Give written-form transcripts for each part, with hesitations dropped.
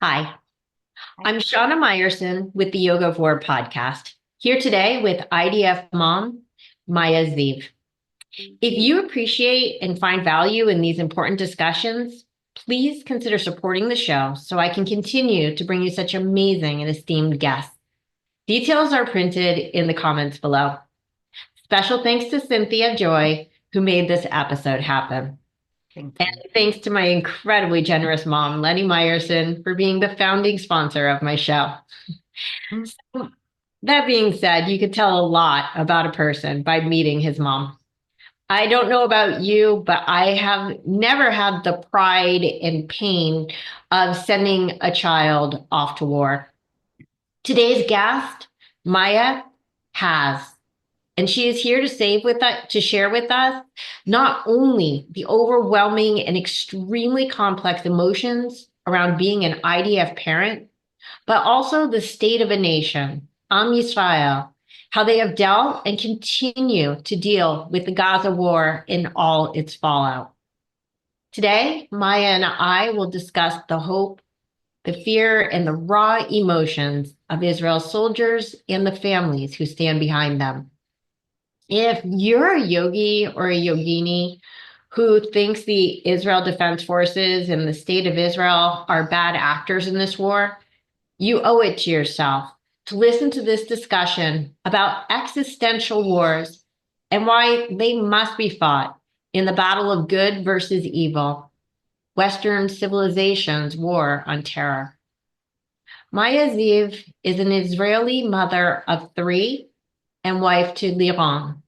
Hi, Hi. I'm Shana Meyerson with the Yoga of War podcast, here today with IDF mom, Maya Ziv. If you appreciate and find value in these important discussions, please consider supporting the show so I can continue to bring you such amazing and esteemed guests. Details are printed in the comments below. Special thanks to Cynthia Joy, who made this episode happen. Thank And you. thanks to my incredibly generous mom, Lenny Meyerson, for being the founding sponsor of my show. Mm. That being said, you could tell a lot about a person by meeting his mom. I don't know about you, but I have never had the pride and pain of sending a child off to war. Today's guest, Maya, has, and she is here to to share with us not only the overwhelming and extremely complex emotions around being an IDF parent, but also the state of a nation, Yisrael, how they have dealt and continue to deal with the Gaza war in all its fallout. Today, Maya and I will discuss the hope, the fear, and the raw emotions of Israel's soldiers and the families who stand behind them. If you're a yogi or a yogini who thinks the Israel Defense Forces and the state of Israel are bad actors in this war, you owe it to yourself to listen to this discussion about existential wars and why they must be fought in the battle of good versus evil, Western civilization's war on terror. Maya Ziv is an Israeli mother of three and wife to Liran.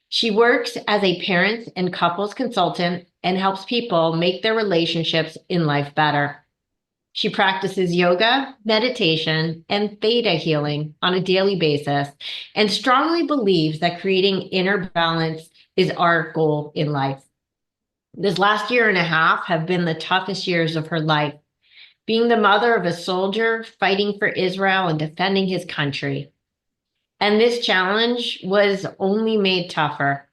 She works as a parent and couples consultant and helps people make their relationships in life better. She practices yoga, meditation, and theta healing on a daily basis and strongly believes that creating inner balance is our goal in life. This last year and a half have been the toughest years of her life, being the mother of a soldier fighting for Israel and defending his country. And this challenge was only made tougher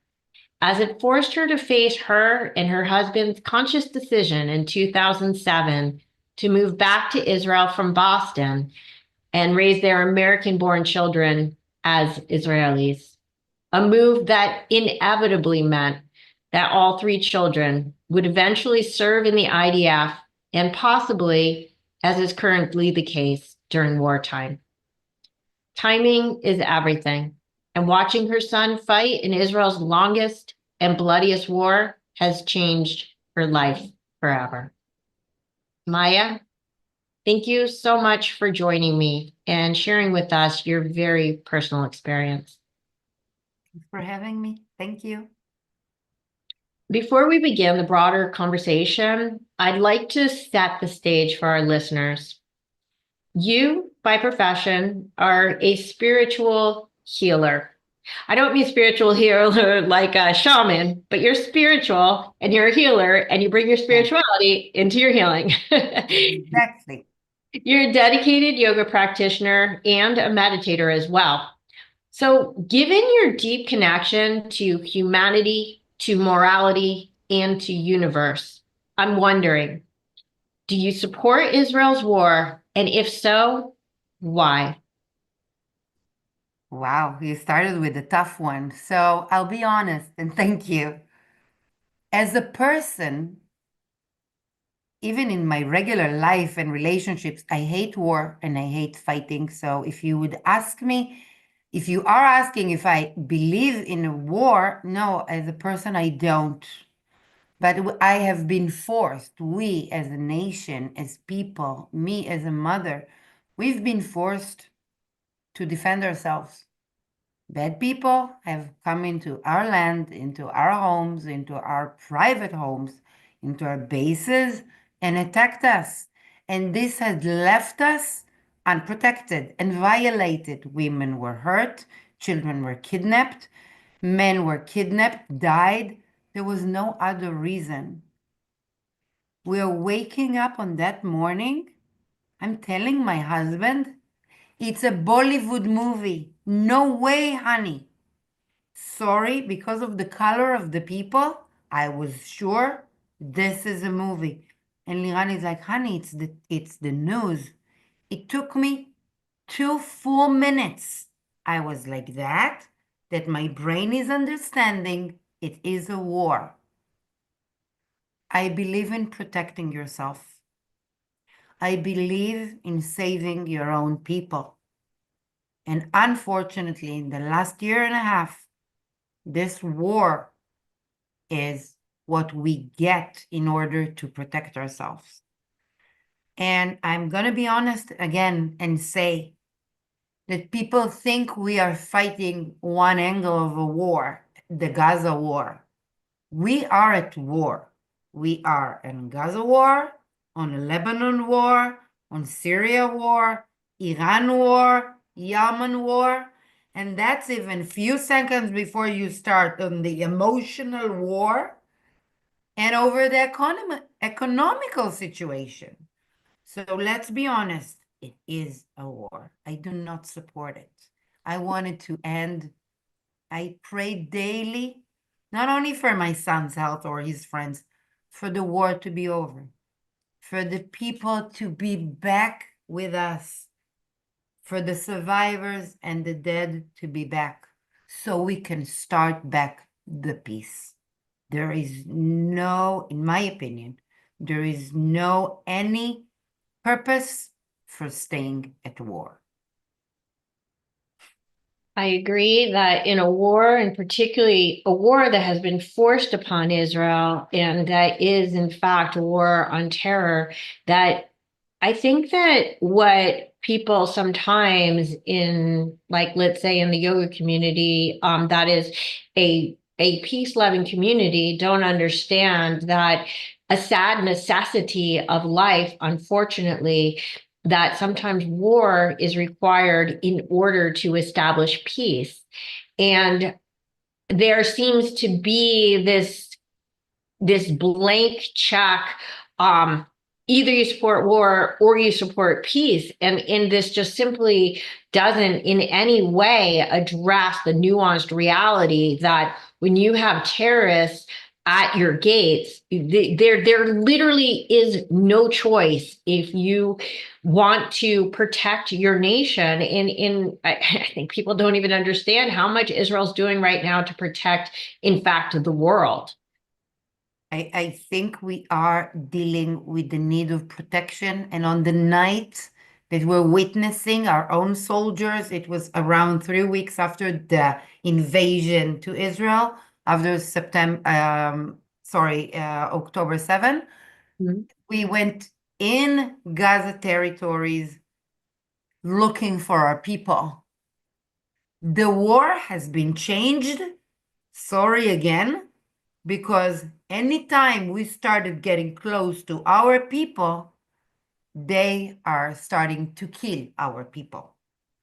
as it forced her to face her and her husband's conscious decision in 2007 to move back to Israel from Boston and raise their American born children as Israelis. A move that inevitably meant that all three children would eventually serve in the IDF and possibly, as is currently the case, during wartime. Timing is everything, and watching her son fight in Israel's longest and bloodiest war has changed her life forever. Maya, thank you so much for joining me and sharing with us your very personal experience. Thanks for having me. Thank you. Before we begin the broader conversation, I'd like to set the stage for our listeners. You, by profession, are a spiritual healer. I don't mean spiritual healer like a shaman, but you're spiritual and you're a healer and you bring your Yeah, spirituality into your healing. exactly. You're a dedicated yoga practitioner and a meditator as well. So, given your deep connection to humanity, to morality, and to universe, I'm wondering, do you support Israel's war? And if so, why? Wow, you started with a tough one. So I'll be honest and thank you. As a person, even in my regular life and relationships, I hate war and I hate fighting. So if you would ask me, if you are asking if I believe in a war, no, as a person, I don't. But I have been forced, we as a nation, as people, me as a mother, we've been forced to defend ourselves. Bad people have come into our land, into our homes, into our private homes, into our bases, and attacked us. And this has left us unprotected and violated. Women were hurt, children were kidnapped, men were kidnapped, died. There was no other reason. We are waking up on that morning. I'm telling my husband, it's a Bollywood movie. No way, honey. Sorry, because of the color of the people, I was sure this is a movie. And Liran is like, honey, it's the news. It took me 2 full minutes. I was like that my brain is understanding it is a war. I believe in protecting yourself. I believe in saving your own people. And unfortunately, in the last year and a half, this war is what we get in order to protect ourselves. And I'm going to be honest again and say that people think we are fighting one angle of a war, the Gaza war. We are at war. We are in Gaza war, on a Lebanon war, on Syria war, Iran war, Yemen war, and that's even few seconds before you start on the emotional war and over the economical situation. So let's be honest, it is a war. I do not support it. I want it to end. I pray daily, not only for my son's health or his friends, for the war to be over, for the people to be back with us, for the survivors and the dead to be back, so we can start back the peace. There is no, in my opinion, there is no any purpose for staying at war. I agree that in a war, and particularly a war that has been forced upon Israel, and that is in fact a war on terror, that I think that what people sometimes in, like, let's say in the yoga community, that is a peace-loving community, don't understand that a sad necessity of life, unfortunately, that sometimes war is required in order to establish peace. And there seems to be this blank check. Either you support war or you support peace. And this just simply doesn't in any way address the nuanced reality that when you have terrorists at your gates, there literally is no choice if you want to protect your nation. I think people don't even understand how much Israel's doing right now to protect, in fact, the world. I think we are dealing with the need of protection. And on the night that we're witnessing our own soldiers, it was around 3 weeks after the invasion to Israel, after October 7, we went in Gaza territories looking for our people. The war has been changed. Sorry again, because anytime we started getting close to our people, they are starting to kill our people.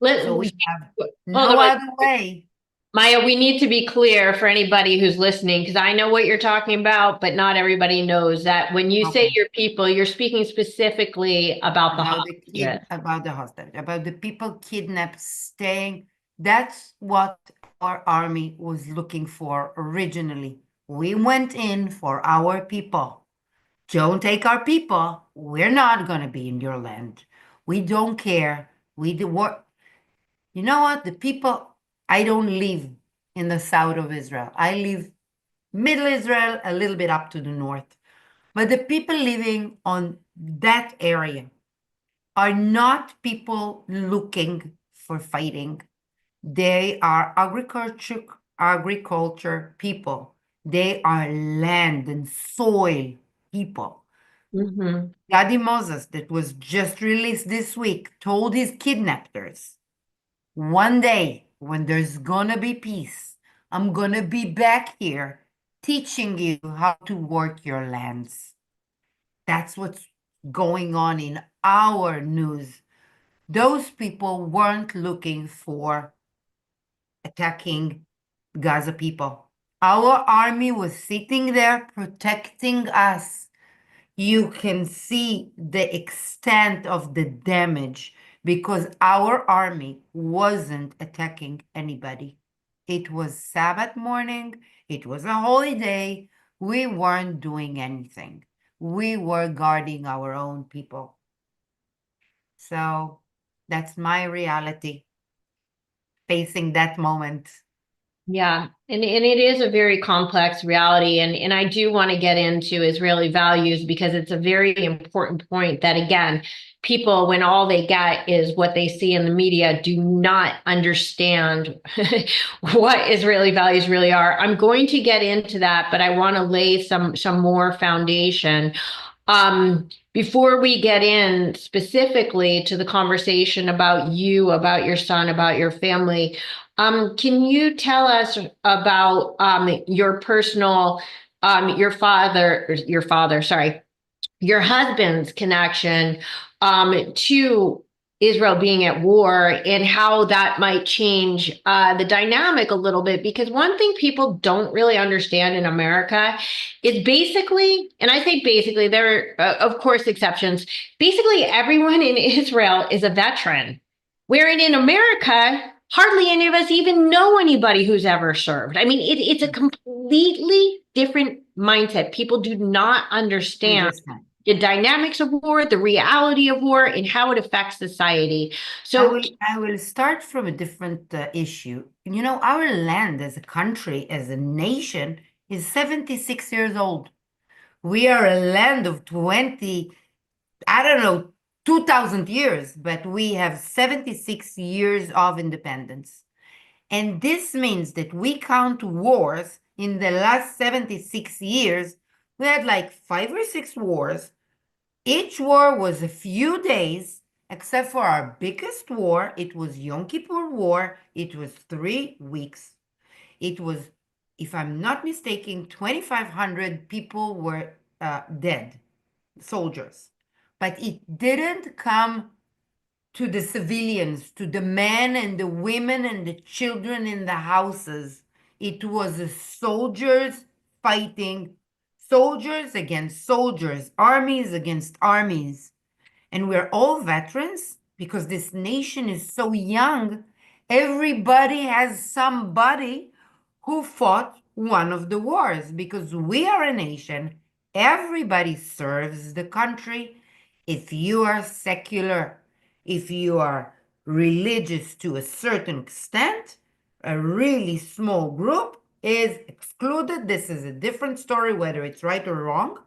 So we have no other way. Maya, we need to be clear for anybody who's listening, because I know what you're talking about, but not everybody knows that when you say your people, you're speaking specifically about the hostages. About the hostage, about the people kidnapped, staying. That's what our army was looking for originally. We went in for our people. Don't take our people. We're not going to be in your land. We don't care. We do what. You know what? The people, I don't live in the south of Israel. I live middle Israel, a little bit up to the north. But the people living on that area are not people looking for fighting. They are agriculture people. They are land and soil people. Gadi Moses, that was just released this week, told his kidnappers, one day when there's gonna be peace, I'm gonna be back here teaching you how to work your lands. That's what's going on in our news. Those people weren't looking for attacking Gaza people. Our army was sitting there protecting us. You can see the extent of the damage because our army wasn't attacking anybody. It was Sabbath morning. It was a holiday. We weren't doing anything. we were guarding our own people. So that's my reality, facing that moment. Yeah, and it is a very complex reality, and I do want to get into Israeli values because it's a very important point that again, people when all they get is what they see in the media do not understand what Israeli values really are. I'm going to get into that, but I want to lay some more foundation. Before we get in specifically to the conversation about you, about your son, about your family, can you tell us about your personal, sorry, your husband's connection to Israel being at war and how that might change the dynamic a little bit? Because one thing people don't really understand in America is basically, and I say basically, there are, of course, exceptions, basically everyone in Israel is a veteran. Wherein in America, hardly any of us even know anybody who's ever served. I mean, it's a completely different mindset. People do not understand Understand. the dynamics of war, the reality of war, and how it affects society. So, I will start from a different issue. You know, our land as a country, as a nation, is 76 years old. We are a land of 20, I don't know, 2000 years, but we have 76 years of independence. And this means that we count wars in the last 76 years. We had like 5 or 6 wars. Each war was a few days, except for our biggest war. It was Yom Kippur War. It was 3 weeks. It was, if I'm not mistaken, 2,500 people were dead, soldiers. But it didn't come to the civilians, to the men and the women and the children in the houses. It was the soldiers fighting, soldiers against soldiers, armies against armies. And we're all veterans because this nation is so young. Everybody has somebody who fought one of the wars because we are a nation. Everybody serves the country. If you are secular, if you are religious to a certain extent, a really small group is excluded. This is a different story, whether it's right or wrong,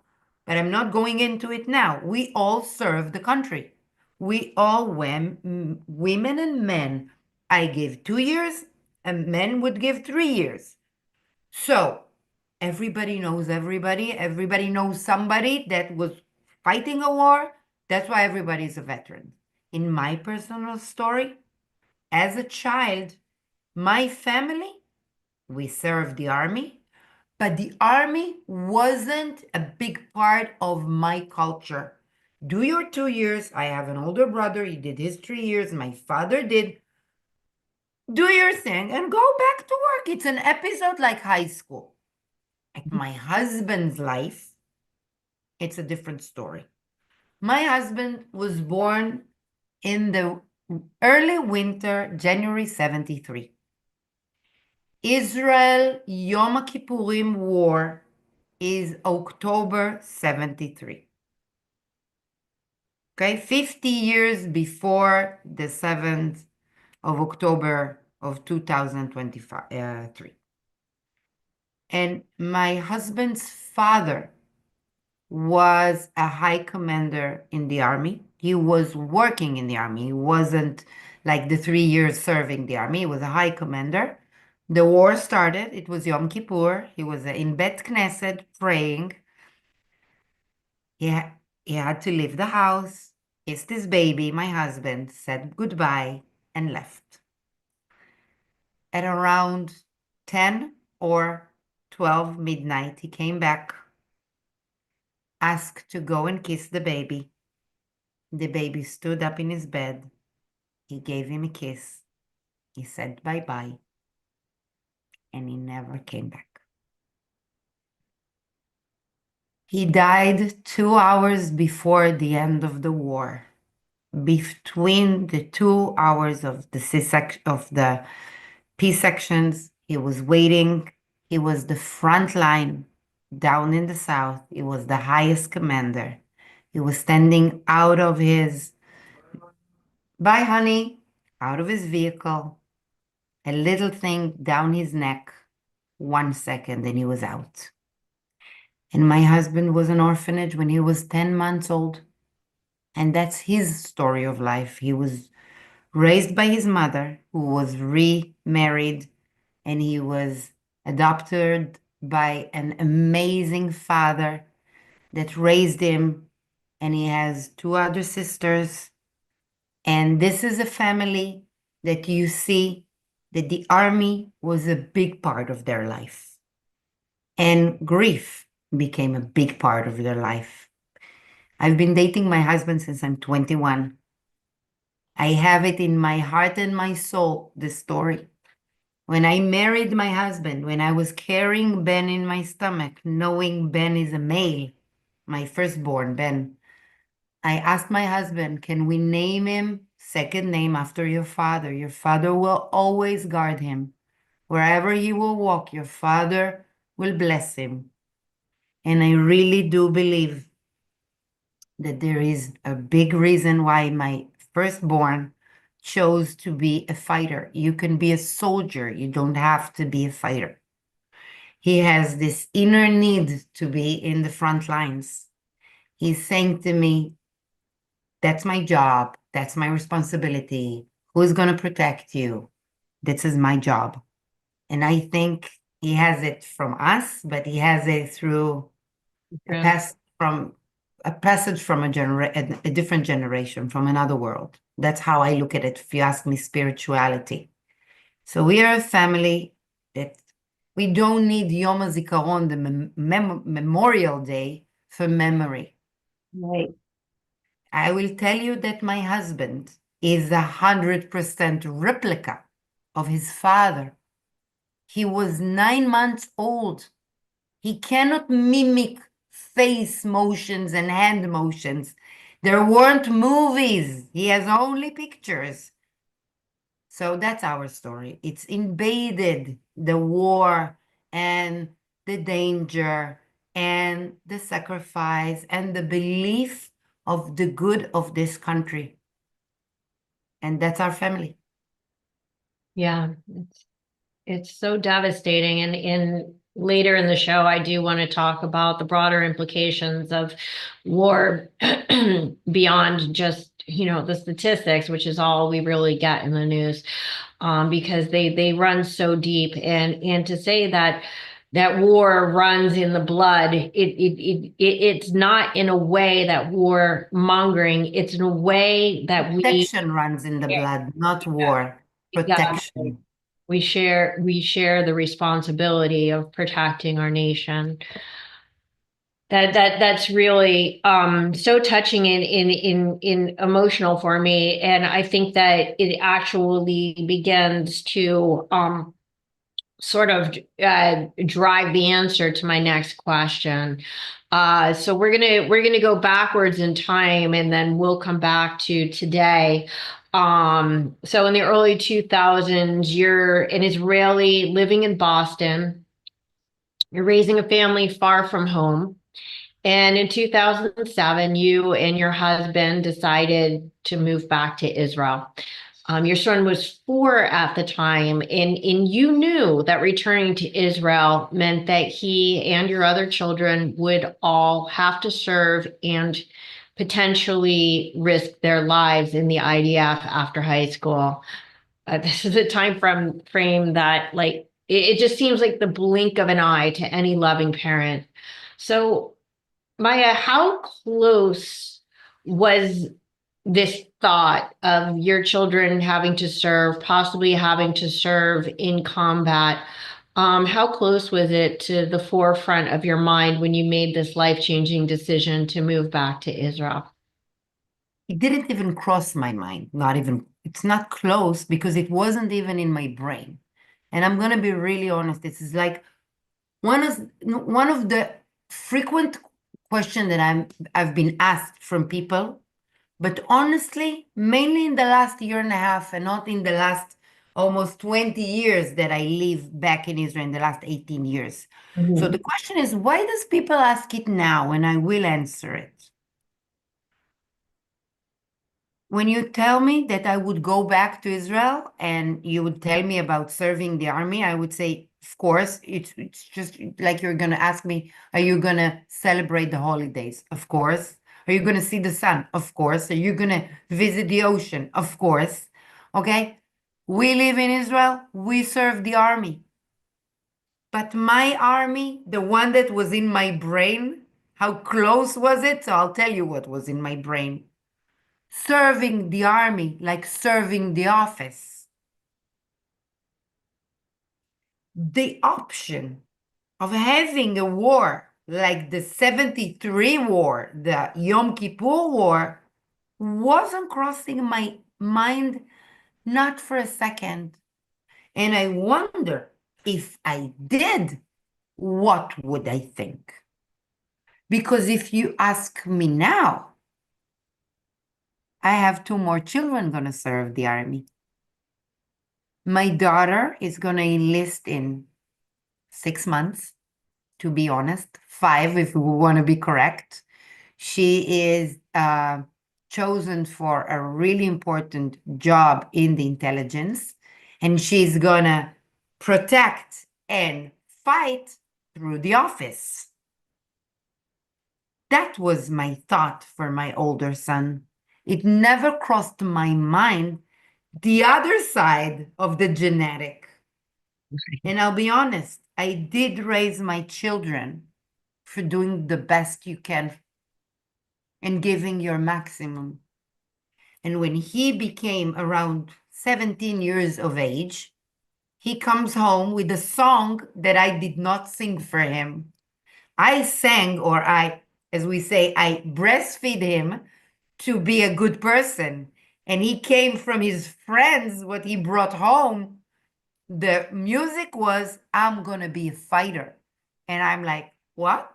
but I'm not going into it now. We all serve the country. We all, women and men, I give 2 years, and men would give 3 years. So everybody knows everybody. Everybody knows somebody that was fighting a war. That's why everybody's a veteran. In my personal story, as a child, my family, we served the army, but the army wasn't a big part of my culture. Do your 2 years. I have an older brother. He did his 3 years. My father did. Do your thing and go back to work. It's an episode like high school. At my husband's life, it's a different story. My husband was born in the early winter, January 73. Israel Yom Kippurim War is October 73. Okay, 50 years before the 7th of October of 2023. And my husband's father was a high commander in the army. He was working in the army. He wasn't like the 3 years serving the army. He was a high commander. The war started. It was Yom Kippur. He was in Bet Knesset praying. He had to leave the house, kissed his baby, my husband, said goodbye, and left. At around 10 or 12 midnight, he came back, asked to go and kiss the baby. The baby stood up in his bed. He gave him a kiss. He said bye-bye, and he never came back. He died 2 hours before the end of the war. Between the 2 hours of the peace sections, he was waiting. He was the front line. down in the south. He was the highest commander. He was standing out of his, bye, honey, out of his vehicle, a little thing down his neck, 1 second, and he was out. And my husband was an orphanage when he was 10 months old. And that's his story of life. He was raised by his mother, who was remarried, and he was adopted by an amazing father that raised him. And he has two other sisters. And this is a family that you see that the army was a big part of their life. And grief became a big part of their life. I've been dating my husband since I'm 21. I have it in my heart and my soul, this story. When I married my husband, when I was carrying Ben in my stomach, knowing Ben is a male, my firstborn, Ben, I asked my husband, can we name him second name after your father? Your father will always guard him. Wherever he will walk, your father will bless him. And I really do believe that there is a big reason why my firstborn chose to be a fighter. You can be a soldier. You don't have to be a fighter. He has this inner need to be in the front lines. He's saying to me, that's my job. That's my responsibility. Who's going to protect you? This is my job. And I think he has it from us, but he has it through a passage from a different generation, from another world. That's how I look at it, if you ask me spirituality. So we are a family that we don't need Yom HaZikaron, the Memorial Day, for memory. Right. I will tell you that my husband is 100% replica of his father. He was 9 months old. He cannot mimic face motions and hand motions. There weren't movies. He has only pictures. So that's our story. It's invaded the war and the danger and the sacrifice and the belief of the good of this country. And that's our family. Yeah, it's so devastating. And in later in the show, I do want to talk about the broader implications of war beyond just, the statistics, which is all we really get in the news, because they run so deep. And to say that war runs in the blood, it's not in a way that war mongering, it's in a way that Protection runs in the blood, not war. Protection. we share the responsibility of protecting our nation. That's really so touching in emotional for me, and I think that it actually begins to sort of drive the answer to my next question. So we're gonna go backwards in time, and then we'll come back to today. So in the early 2000s, you're an Israeli living in Boston. You're raising a family far from home. And in 2007, you and your husband decided to move back to Israel. Your son was 4 at the time, and you knew that returning to Israel meant that he and your other children would all have to serve and potentially risk their lives in the IDF after high school. This is a frame that, like, it just seems like the blink of an eye to any loving parent. So, Maya, how close was this thought of your children having to serve, possibly having to serve in combat? How close was it to the forefront of your mind when you made this life-changing decision to move back to Israel? It didn't even cross my mind, not even, it's not close because it wasn't even in my brain. And I'm going to be really honest. This is like one of the frequent questions that I've been asked from people, but honestly, mainly in the last year and a half and not in the last almost 20 years that I live back in Israel in the last 18 years. So the question is, why does people ask it now? And I will answer it. When you tell me that I would go back to Israel and you would tell me about serving the army, I would say, of course, it's just like you're going to ask me, are you going to celebrate the holidays? Of course. Are you going to see the sun? Of course. Are you going to visit the ocean? Of course. Okay. We live in Israel. We serve the army. But my army, the one that was in my brain, how close was it? So I'll tell you what was in my brain. Serving the army like serving the office. The option of having a war like the 73 war, the Yom Kippur war, wasn't crossing my mind, not for a second. And I wonder if I did, what would I think? Because if you ask me now, I have 2 more children going to serve the army. My daughter is going to enlist in 6 months, to be honest, 5 if we want to be correct. She is chosen for a really important job in the intelligence, and she's going to protect and fight through the office. That was my thought for my older son. It never crossed my mind the other side of the genetic. And I'll be honest, I did raise my children for doing the best you can and giving your maximum. And when he became around 17 years of age, he comes home with a song that I did not sing for him. I sang, or as we say, I breastfeed him to be a good person. And he came from his friends, what he brought home. The music was, I'm going to be a fighter. And I'm like, what?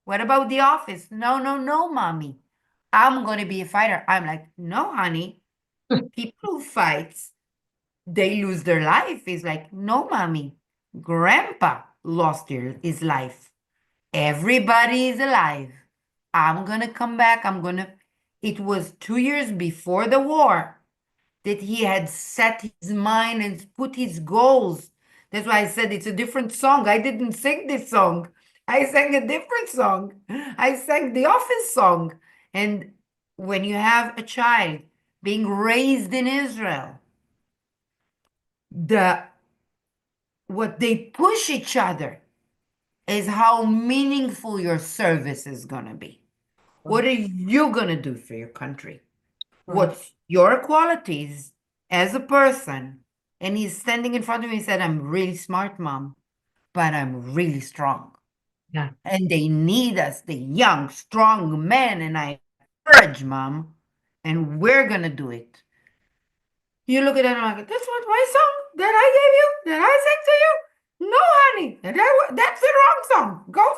What about the office? No, no, no, mommy. I'm going to be a fighter. I'm like, no, honey. People who fight, they lose their life. He's like, no, mommy. Grandpa lost his life. Everybody is alive. I'm going to come back. It was 2 years before the war that he had set his mind and put his goals. That's why I said it's a different song. I didn't sing this song. I sang a different song. I sang the office song. And when you have a child being raised in Israel, what they push each other is how meaningful your service is going to be. What are you going to do for your country? What's your qualities as a person? And he's standing in front of me and said, I'm really smart, mom, but I'm really strong. Yeah. And they need us, the young, strong men. And I encourage, mom, and we're going to do it. You look at it and I'm like, that's what my song that I gave you, that I sang to you? No, honey, that's the wrong song. Go.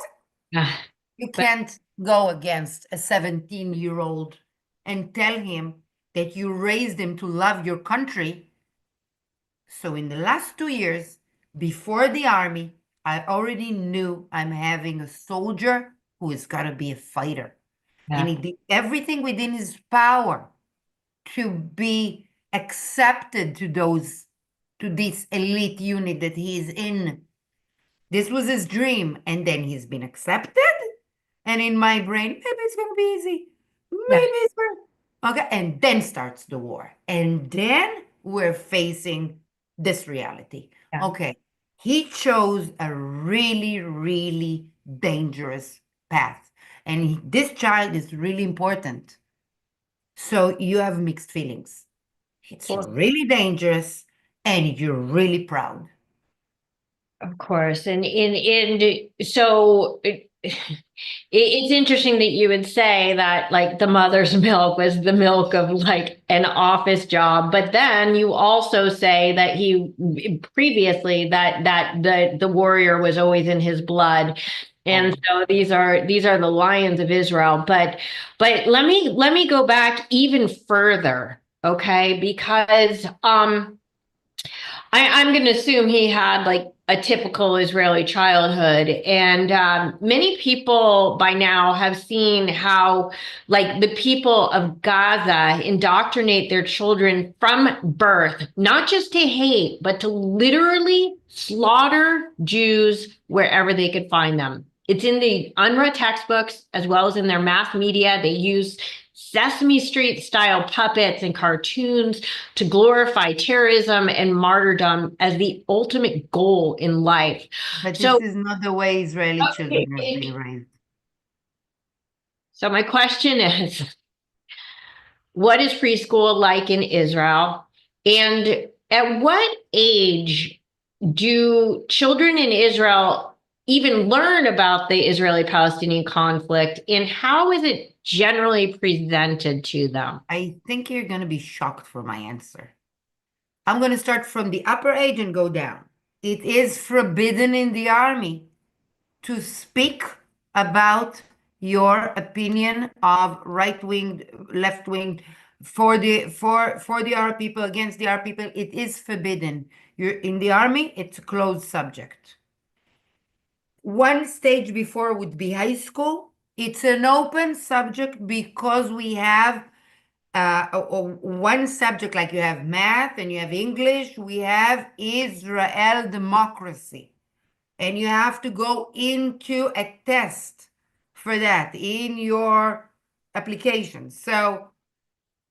Yeah. You can't go against a 17-year-old and tell him that you raised him to love your country. So in the last 2 years, before the army, I already knew I'm having a soldier who is going to be a fighter. And he did everything within his power to be accepted to this elite unit that he is in. This was his dream. And then he's been accepted. And in my brain, maybe it's going to be easy. Maybe it's going to... Okay. And then starts the war. And then we're facing this reality. Yeah. Okay. He chose a really, really dangerous path. And this child is really important. So you have mixed feelings. It's really dangerous and you're really proud. Of course. And so it's interesting that you would say that like the mother's milk was the milk of like an office job, but then you also say that he previously that the warrior was always in his blood. And so these are the lions of Israel. But let me go back even further, okay? Because I'm going to assume he had like a typical Israeli childhood. And many people by now have seen how, like, the people of Gaza indoctrinate their children from birth, not just to hate, but to literally slaughter Jews wherever they could find them. It's in the UNRWA textbooks as well as in their mass media. They use Sesame Street style puppets and cartoons to glorify terrorism and martyrdom as the ultimate goal in life. But this So, is not the way Israeli children have been okay. raised. So my question is, what is preschool like in Israel? And at what age do children in Israel even learn about the Israeli-Palestinian conflict? And how is it generally presented to them? I think you're going to be shocked for my answer. I'm going to start from the upper age and go down. It is forbidden in the army to speak about your opinion of right wing, left wing, for the Arab people, against the Arab people. It is forbidden. You're in the army, it's a closed subject. One stage before would be high school. It's an open subject because we have one subject, like you have math and you have English, we have Israel democracy. And you have to go into a test for that in your application. So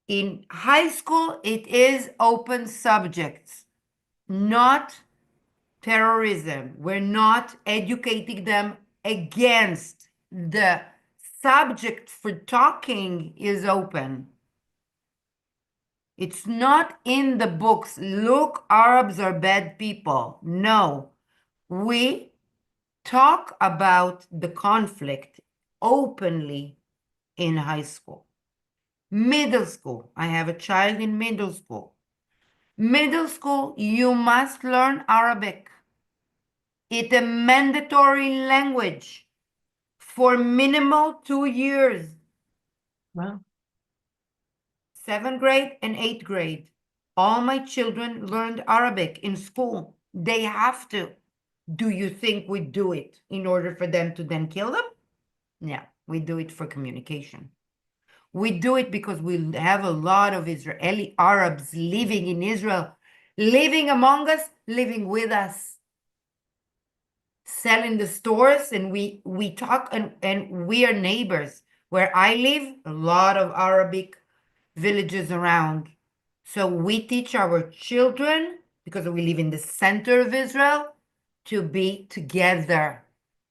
in high school, it is open subjects, not terrorism. We're not educating them against. The subject for talking is open. It's not in the books. Look, Arabs are bad people. No, we talk about the conflict openly in high school. Middle school, I have a child in middle school. Middle school, you must learn Arabic. It's a mandatory language for minimal 2 years. Wow. 7th grade and 8th grade. All my children learned Arabic in school. They have to. Do you think we do it in order for them to then kill them? No, we do it for communication. We do it because we have a lot of Israeli Arabs living in Israel, living among us, living with us, sell in the stores, and we talk, and we are neighbors. Where I live, a lot of Arabic villages around. So we teach our children, because we live in the center of Israel, to be together.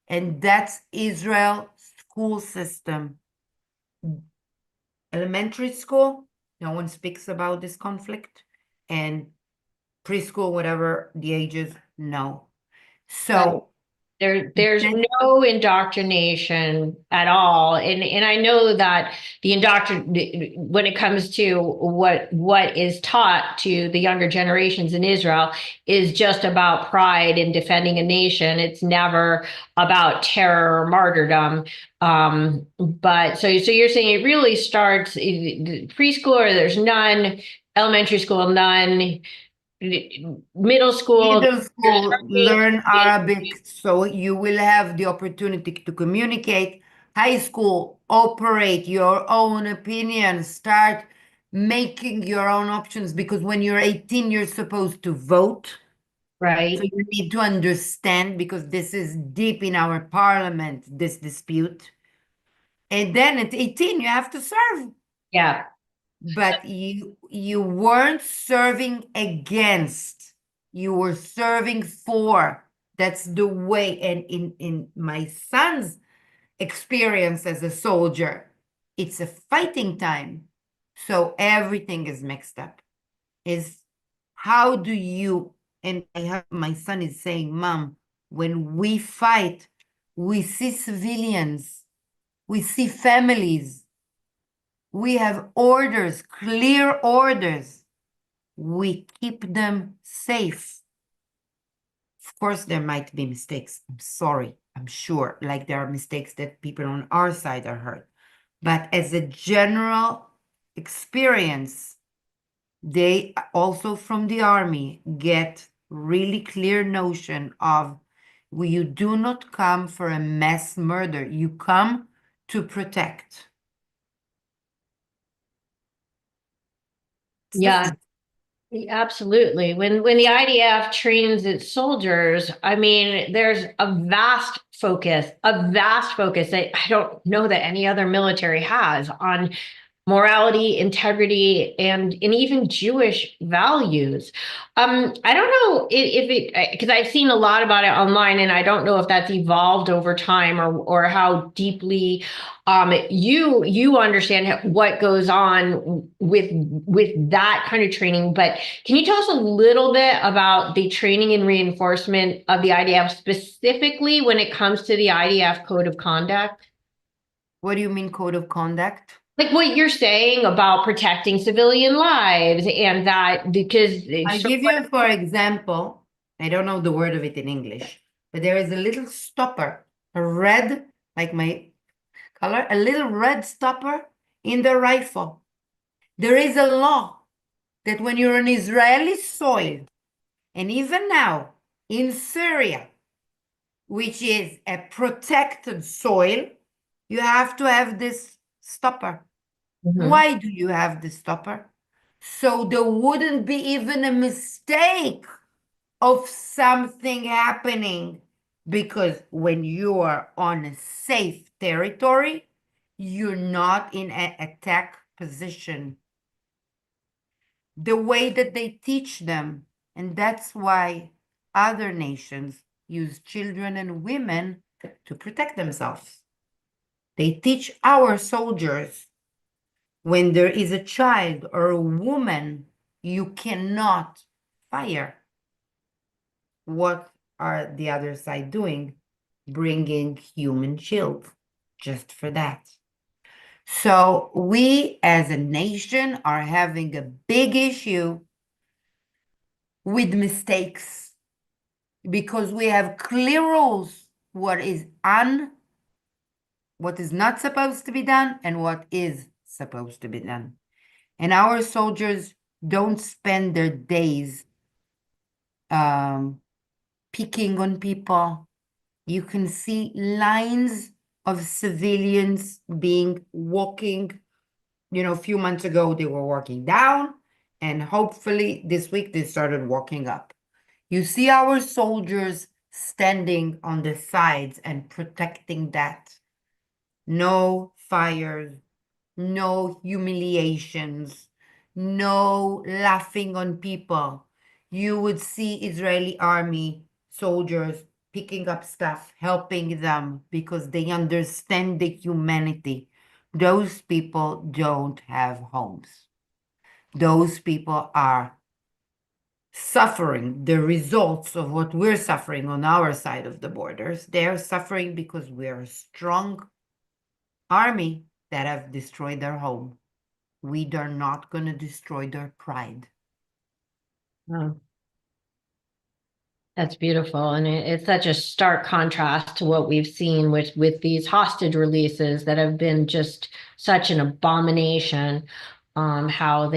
And that's Israel school system. Elementary school, no one speaks about this conflict. And preschool, whatever the ages, no. So There's no indoctrination at all. And I know that the when it comes to what is taught to the younger generations in Israel is just about pride and defending a nation. It's never about terror or martyrdom. But so you're saying it really starts preschool, or there's none, elementary school, none, middle school. middle school, learn Arabic, so you will have the opportunity to communicate. High school, operate your own opinion, start making your own options, because when you're 18, you're supposed to vote. Right. So you need to understand, because this is deep in our parliament, this dispute. And then at 18, you have to serve. Yeah. But you weren't serving against, you were serving for. That's the way. And in my son's experience as a soldier, it's a fighting time. So everything is mixed up. Is how do you, and my son is saying, Mom, when we fight, we see civilians, we see families. We have orders, clear orders. We keep them safe. Of course, there might be mistakes. I'm sorry. I'm sure, like there are mistakes that people on our side are hurt. But as a general experience, They also from the army get really clear notion of you do not come for a mass murder. You come to protect. It's Yeah, different. absolutely. When the IDF trains its soldiers, I mean, there's a vast focus that I don't know that any other military has on morality, integrity, and even Jewish values. I don't know if it because I've seen a lot about it online, and I don't know if that's evolved over time or how deeply you understand what goes on with that kind of training. But can you tell us a little bit about the training and reinforcement of the IDF specifically when it comes to the IDF code of conduct? What do you mean code of conduct? Like what you're saying about protecting civilian lives and that because I so give you, for example, I don't know the word of it in English, but there is a little stopper, a red, like my color, a little red stopper in the rifle. There is a law that when you're on Israeli soil, and even now in Syria, which is a protected soil, you have to have this stopper. Mhm. Why do you have this stopper? So there wouldn't be even a mistake of something happening. Because when you are on a safe territory, you're not in an attack position. The way that they teach them, and that's why other nations use children and women to protect themselves. They teach our soldiers when there is a child or a woman, you cannot fire. What are the other side doing? Bringing human shield just for that. So we as a nation are having a big issue with mistakes because we have clear rules what is not supposed to be done and what is supposed to be done. And our soldiers don't spend their days picking on people. You can see lines of civilians being walking. A few months ago, they were walking down, and hopefully this week they started walking up. You see our soldiers standing on the sides and protecting that. No fires, no humiliations, no laughing on people. You would see Israeli army soldiers picking up stuff, helping them because they understand the humanity. Those people don't have homes. Those people are suffering the results of what we're suffering on our side of the borders. They're suffering because we're a strong army that have destroyed their home. We are not going to destroy their pride. Oh, that's beautiful. And it's such a stark contrast to what we've seen with these hostage releases that have been just such an abomination. How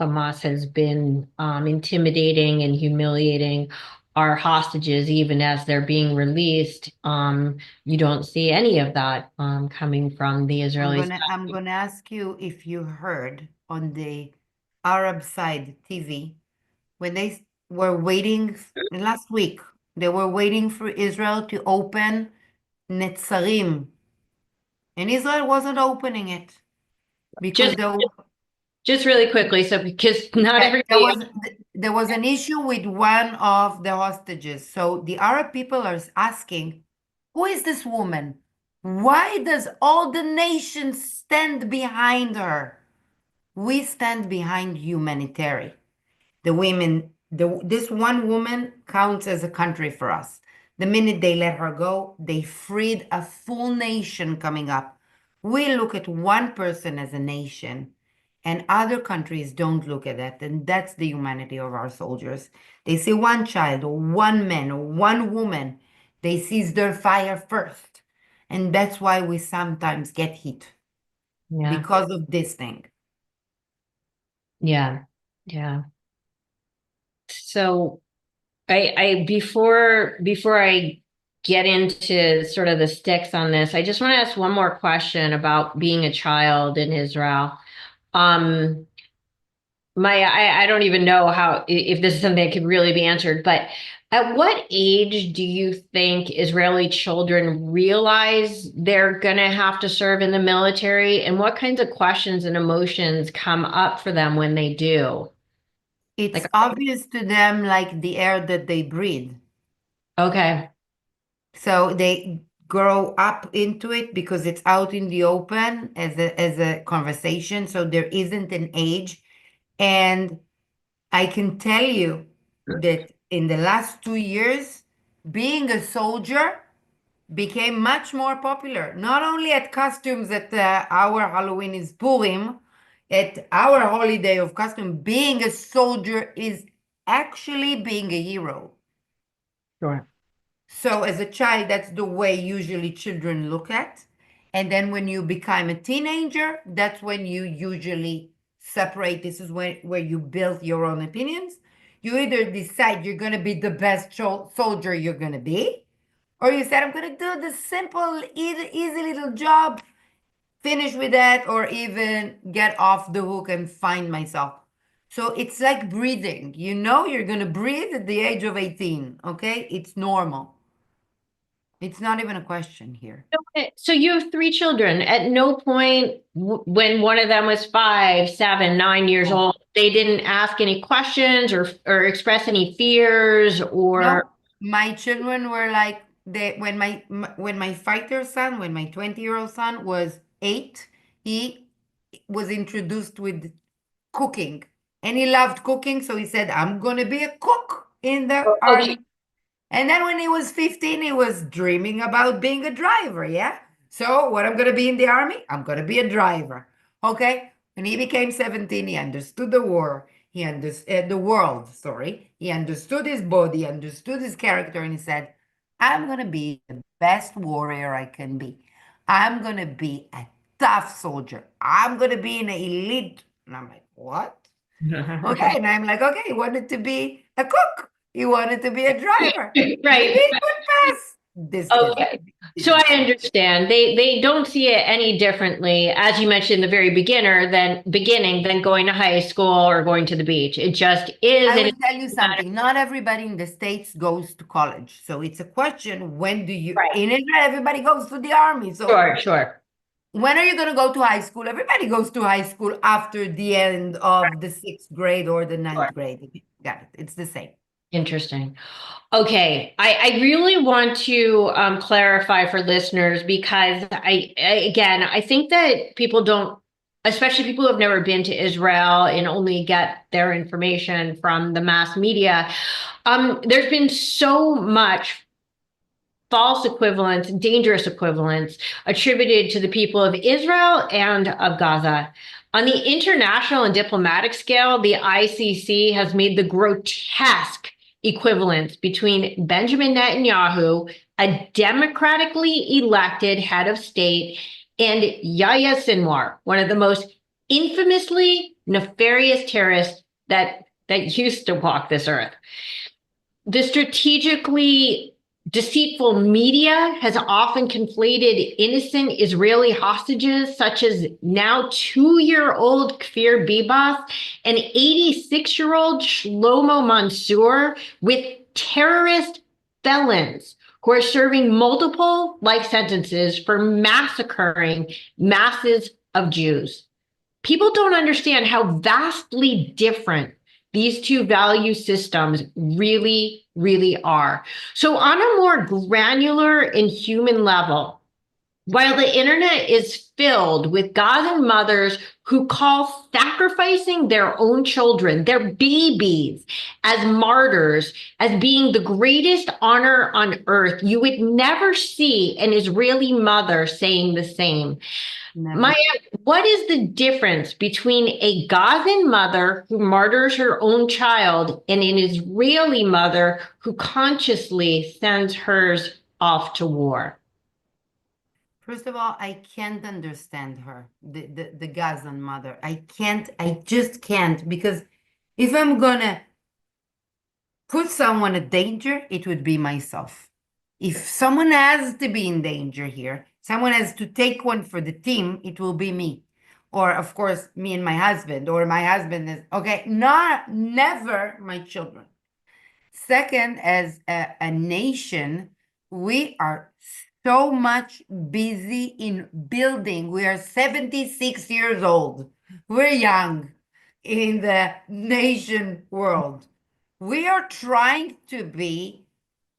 Hamas has been intimidating and humiliating our hostages even as they're being released. You don't see any of that coming from the Israelis. I'm gonna ask you if you heard on the Arab side TV when they were waiting last week. They were waiting for Israel to open Netzarim, and Israel wasn't opening it because Just there just really quickly, so because not Yeah, there everybody. was there was an issue with one of the hostages. So the Arab people are asking, who is this woman? Why does all the nations stand behind her? We stand behind humanitarian. The women, this one woman counts as a country for us. The minute they let her go, they freed a full nation coming up. We look at one person as a nation, and other countries don't look at that. And that's the humanity of our soldiers. They see one child, or one man, or one woman. They seize their fire first. And that's why we sometimes get hit Yeah. because of this thing. Yeah. Yeah. So I before I get into sort of the sticks on this, I just want to ask one more question about being a child in Israel. Um, I don't even know how if this is something that could really be answered, but at what age do you think Israeli children realize they're gonna have to serve in the military, and what kinds of questions and emotions come up for them when they do? It's Like, obvious to them like the air that they breathe. okay, So they grow up into it because it's out in the open as a conversation. So there isn't an age. And I can tell you that in the last 2 years, being a soldier became much more popular. Not only at costumes at our Halloween is Purim, at our holiday of costume, being a soldier is actually being a hero. sure. So as a child, that's the way usually children look at. And then when you become a teenager, that's when you usually separate. This is where you build your own opinions. You either decide you're going to be the best soldier you're going to be, or you said, I'm going to do the simple, easy little job, finish with that, or even get off the hook and find myself. So it's like breathing. You know you're going to breathe at the age of 18, okay? It's normal. It's not even a question here. Okay, so you have three children. At no point when one of them was 5, 7, 9 years Oh, old, they didn't ask any questions or express any fears or no, my children were like they when my fighter son, when my 20-year-old son was 8, he was introduced with cooking. And he loved cooking, so he said, I'm gonna be a cook in the okay. army. And then when he was 15, he was dreaming about being a driver. Yeah. So, what I'm going to be in the army? I'm going to be a driver. Okay. When he became 17, he understood the war. He understood the world. Sorry. He understood his body, understood his character, and he said, I'm going to be the best warrior I can be. I'm going to be a tough soldier. I'm going to be an elite. And I'm like, what? Okay. And I'm like, okay, he wanted to be a cook. He wanted to be a driver. Maybe Right. he could pass this test. Okay. So Didn't I pass. understand. They don't see it any differently, as you mentioned in the very beginning than going to high school or going to the beach. It just is, I and will it's tell you not something. Not everybody in the States goes to college. So it's a question, when do you, right. in Israel, everybody goes to the army. So Sure, sure, when are you going to go to high school? Everybody goes to high school after the end of the sixth grade or the sure. ninth grade. Got it. It's the same. Interesting. Okay, I really want to clarify for listeners because again, I think that people don't, especially people who have never been to Israel and only get their information from the mass media. There's been so much false equivalence, dangerous equivalence attributed to the people of Israel and of Gaza. On the international and diplomatic scale, the ICC has made the grotesque equivalence between Benjamin Netanyahu, a democratically elected head of state, and Yahya Sinwar, one of the most infamously nefarious terrorists that used to walk this earth. The strategically deceitful media has often conflated innocent Israeli hostages, such as now 2-year-old Kfir Bibas and 86-year-old Shlomo Mansour, with terrorist felons who are serving multiple life sentences for massacring masses of Jews. People don't understand how vastly different these two value systems really, really are. So, on a more granular and human level, while the internet is filled with Gazan mothers who call sacrificing their own children, their babies, as martyrs, as being the greatest honor on earth, you would never see an Israeli mother saying the same. Maya, Never. what is the difference between a Gazan mother who martyrs her own child and an Israeli mother who consciously sends hers off to war? First of all, I can't understand her, the Gazan mother. I just can't, because if I'm gonna put someone in danger, it would be myself. If someone has to be in danger here, someone has to take one for the team, it will be me. Or of course, me and my husband, or my husband is okay, never my children. Second, as a nation, we are so much busy in building. We are 76 years old. We're young in the nation world. We are trying to be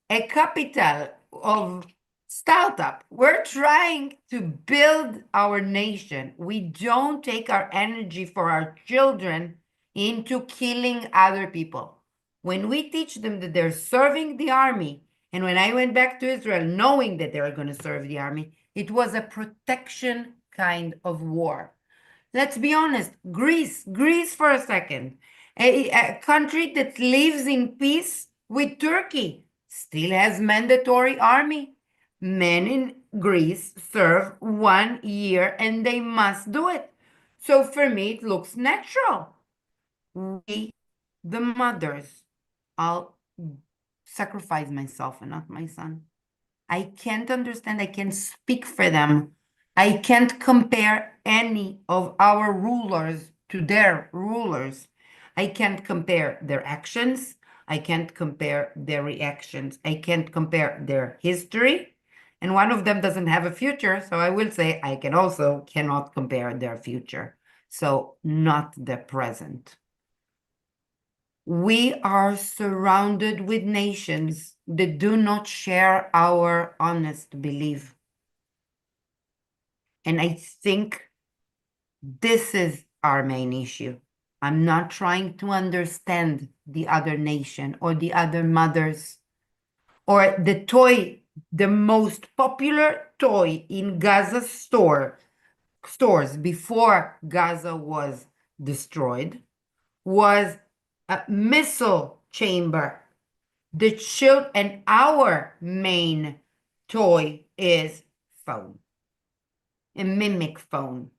a capital of startup. We're trying to build our nation. We don't take our energy for our children into killing other people. When we teach them that they're serving the army, and when I went back to Israel knowing that they were going to serve the army, it was a protection kind of war. Let's be honest, Greece for a second, a country that lives in peace with Turkey, still has mandatory army. Men in Greece serve 1 year and they must do it. So for me, it looks natural. We, the mothers, I'll sacrifice myself and not my son. I can't understand. I can't speak for them. I can't compare any of our rulers to their rulers. I can't compare their actions. I can't compare their reactions. I can't compare their history. And one of them doesn't have a future. So I will say I can also cannot compare their future. So not the present. We are surrounded with nations that do not share our honest belief. And I think this is our main issue. I'm not trying to understand the other nation or the other mothers or the toy, the most popular toy in Gaza stores before Gaza was destroyed was a missile chamber. The children, and our main toy is phone, a mimic phone.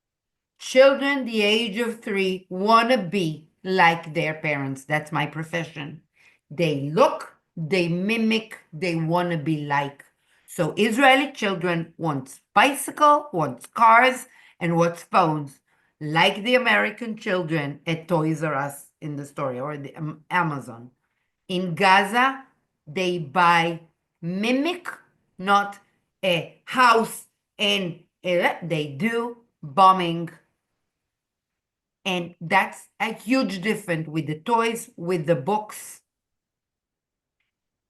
Children the age of 3 want to be like their parents. That's my profession. They look, they mimic, they want to be like. So Israeli children want bicycle, want cars, and want phones, like the American children at Toys R Us in the story, or the Amazon. In Gaza, they buy mimic, not a house, and they do bombing. And that's a huge difference with the toys, with the books.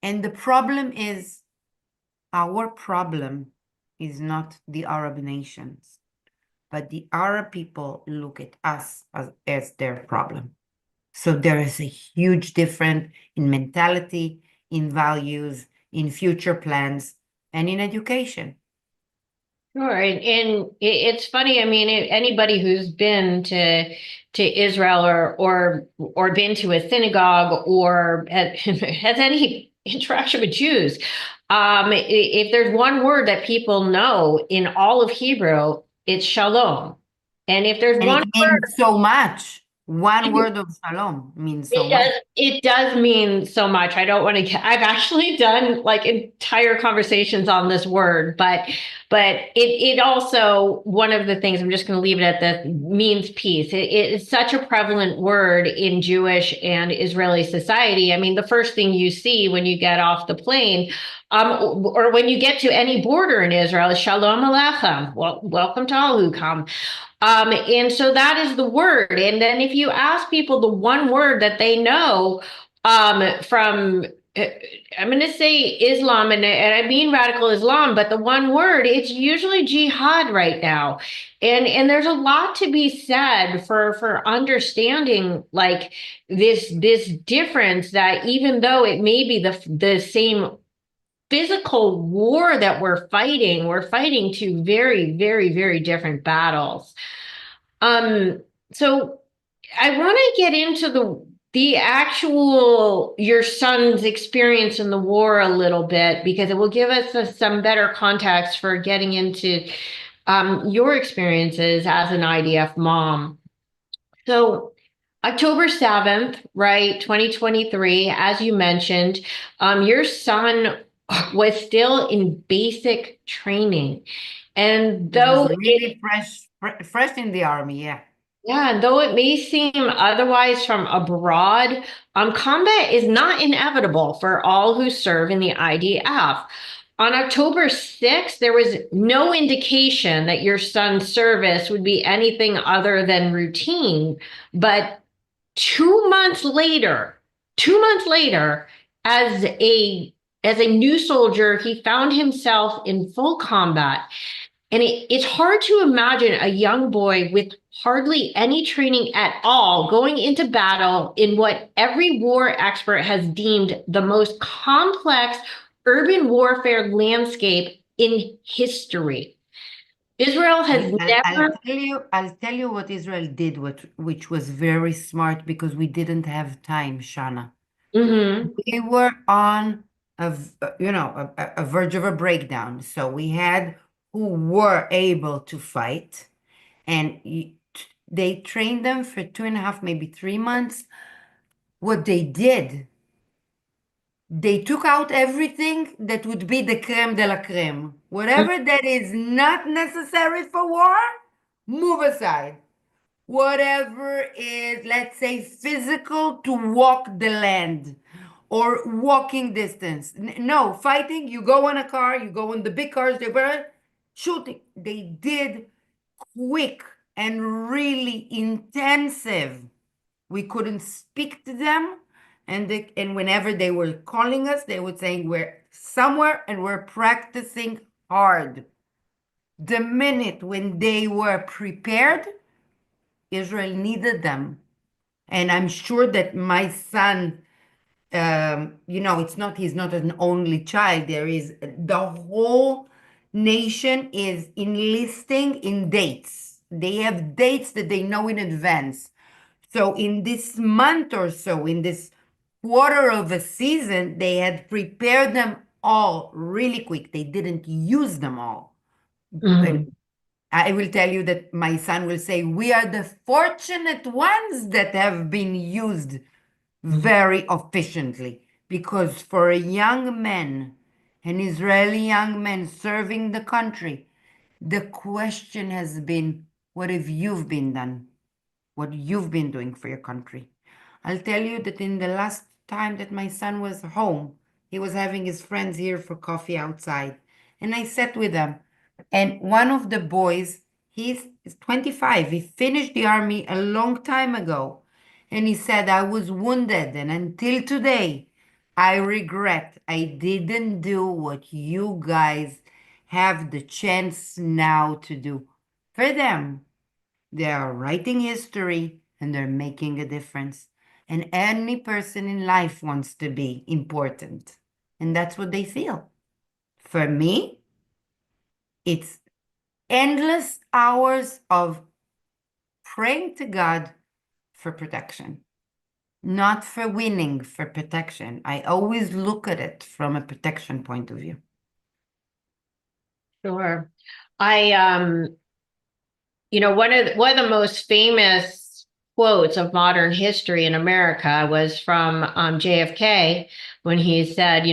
And the problem is, our problem is not the Arab nations, but the Arab people look at us as their problem. So there is a huge difference in mentality, in values, in future plans, and in education. Sure, and it's funny. I mean, anybody who's been to Israel or been to a synagogue or has any interaction with Jews, if there's one word that people know in all of Hebrew, it's shalom. And if there's And one it means so much. One word, word of shalom means so much. it does mean so much. I don't want to get, I've actually done like entire conversations on this word, but it also, one of the things, I'm just going to leave it at this, means peace. It is such a prevalent word in Jewish and Israeli society. I mean, the first thing you see when you get off the plane, or when you get to any border in Israel, is Shalom Aleichem. Well, welcome to all who come. And so that is the word. And then if you ask people the one word that they know from, I'm going to say Islam, and I mean radical Islam, but the one word, it's usually jihad right now. And there's a lot to be said for understanding like this difference, that even though it may be the same physical war that we're fighting two very, very, very different battles. So I want to get into the actual your son's experience in the war a little bit, because it will give us some better context for getting into your experiences as an IDF mom. So October 7th, right, 2023, as you mentioned, your son was still in basic training. And He was though really fresh in the army, yeah. yeah, though it may seem otherwise from abroad, combat is not inevitable for all who serve in the IDF. On October 6th, there was no indication that your son's service would be anything other than routine. But 2 months later, as a new soldier, he found himself in full combat. And it's hard to imagine a young boy with hardly any training at all going into battle in what every war expert has deemed the most complex urban warfare landscape in history. Israel has never. I'll tell you what Israel did, which was very smart because we didn't have time, Shana. Mhm. We were on a verge of a breakdown. So we had who were able to fight, and they trained them for 2.5, maybe 3 months. What they did, they took out everything that would be the creme de la creme. Whatever that is not necessary for war, move aside. Whatever is, let's say, physical to walk the land or walking distance. No, fighting, you go in a car, you go in the big cars, they were shooting. They did quick and really intensive. We couldn't speak to them. And whenever they were calling us, they would say, we're somewhere and we're practicing hard. The minute when they were prepared, Israel needed them. And I'm sure that my son, he's not an only child. There is the whole nation is enlisting in dates. They have dates that they know in advance. So in this month or so, in this quarter of a season, they had prepared them all really quick. They didn't use them all. And Mhm. I will tell you that my son will say, we are the fortunate ones that have been used very efficiently. Because for a young man, an Israeli young man serving the country, the question has been, what have you been done? What you've been doing for your country? I'll tell you that in the last time that my son was home, he was having his friends here for coffee outside. And I sat with them. And one of the boys, he's 25. He finished the army a long time ago. And he said, I was wounded. And until today, I regret I didn't do what you guys have the chance now to do for them. They are writing history and they're making a difference. And any person in life wants to be important. And that's what they feel. For me, it's endless hours of praying to God for protection, not for winning, for protection. I always look at it from a protection point of view. Sure. I one of the most famous quotes of modern history in America was from JFK when he said,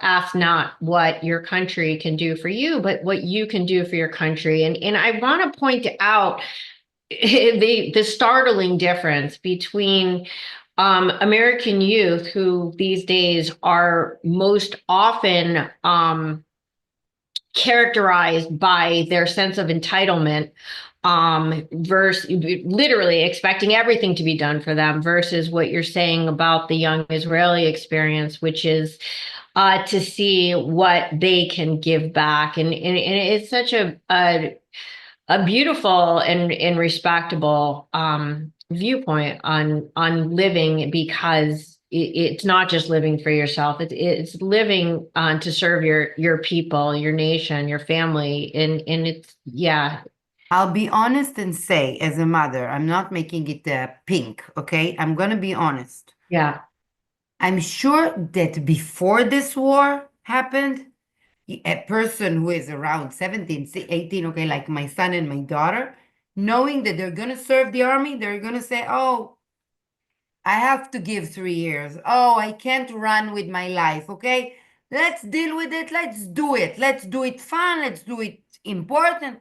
ask not what your country can do for you, but what you can do for your country. And I want to point out the startling difference between American youth, who these days are most often characterized by their sense of entitlement, versus literally expecting everything to be done for them, versus what you're saying about the young Israeli experience, which is to see what they can give back. And it's such a beautiful and respectable viewpoint on living, because it's not just living for yourself. It's living to serve your people, your nation, your family, and it's yeah. I'll be honest and say, as a mother, I'm not making it pink, okay? I'm going to be honest. Yeah. I'm sure that before this war happened, a person who is around 17, 18, okay, like my son and my daughter, knowing that they're going to serve the army, they're going to say, oh, I have to give 3 years. Oh, I can't run with my life. Okay. Let's deal with it. Let's do it. Let's do it fun. Let's do it important.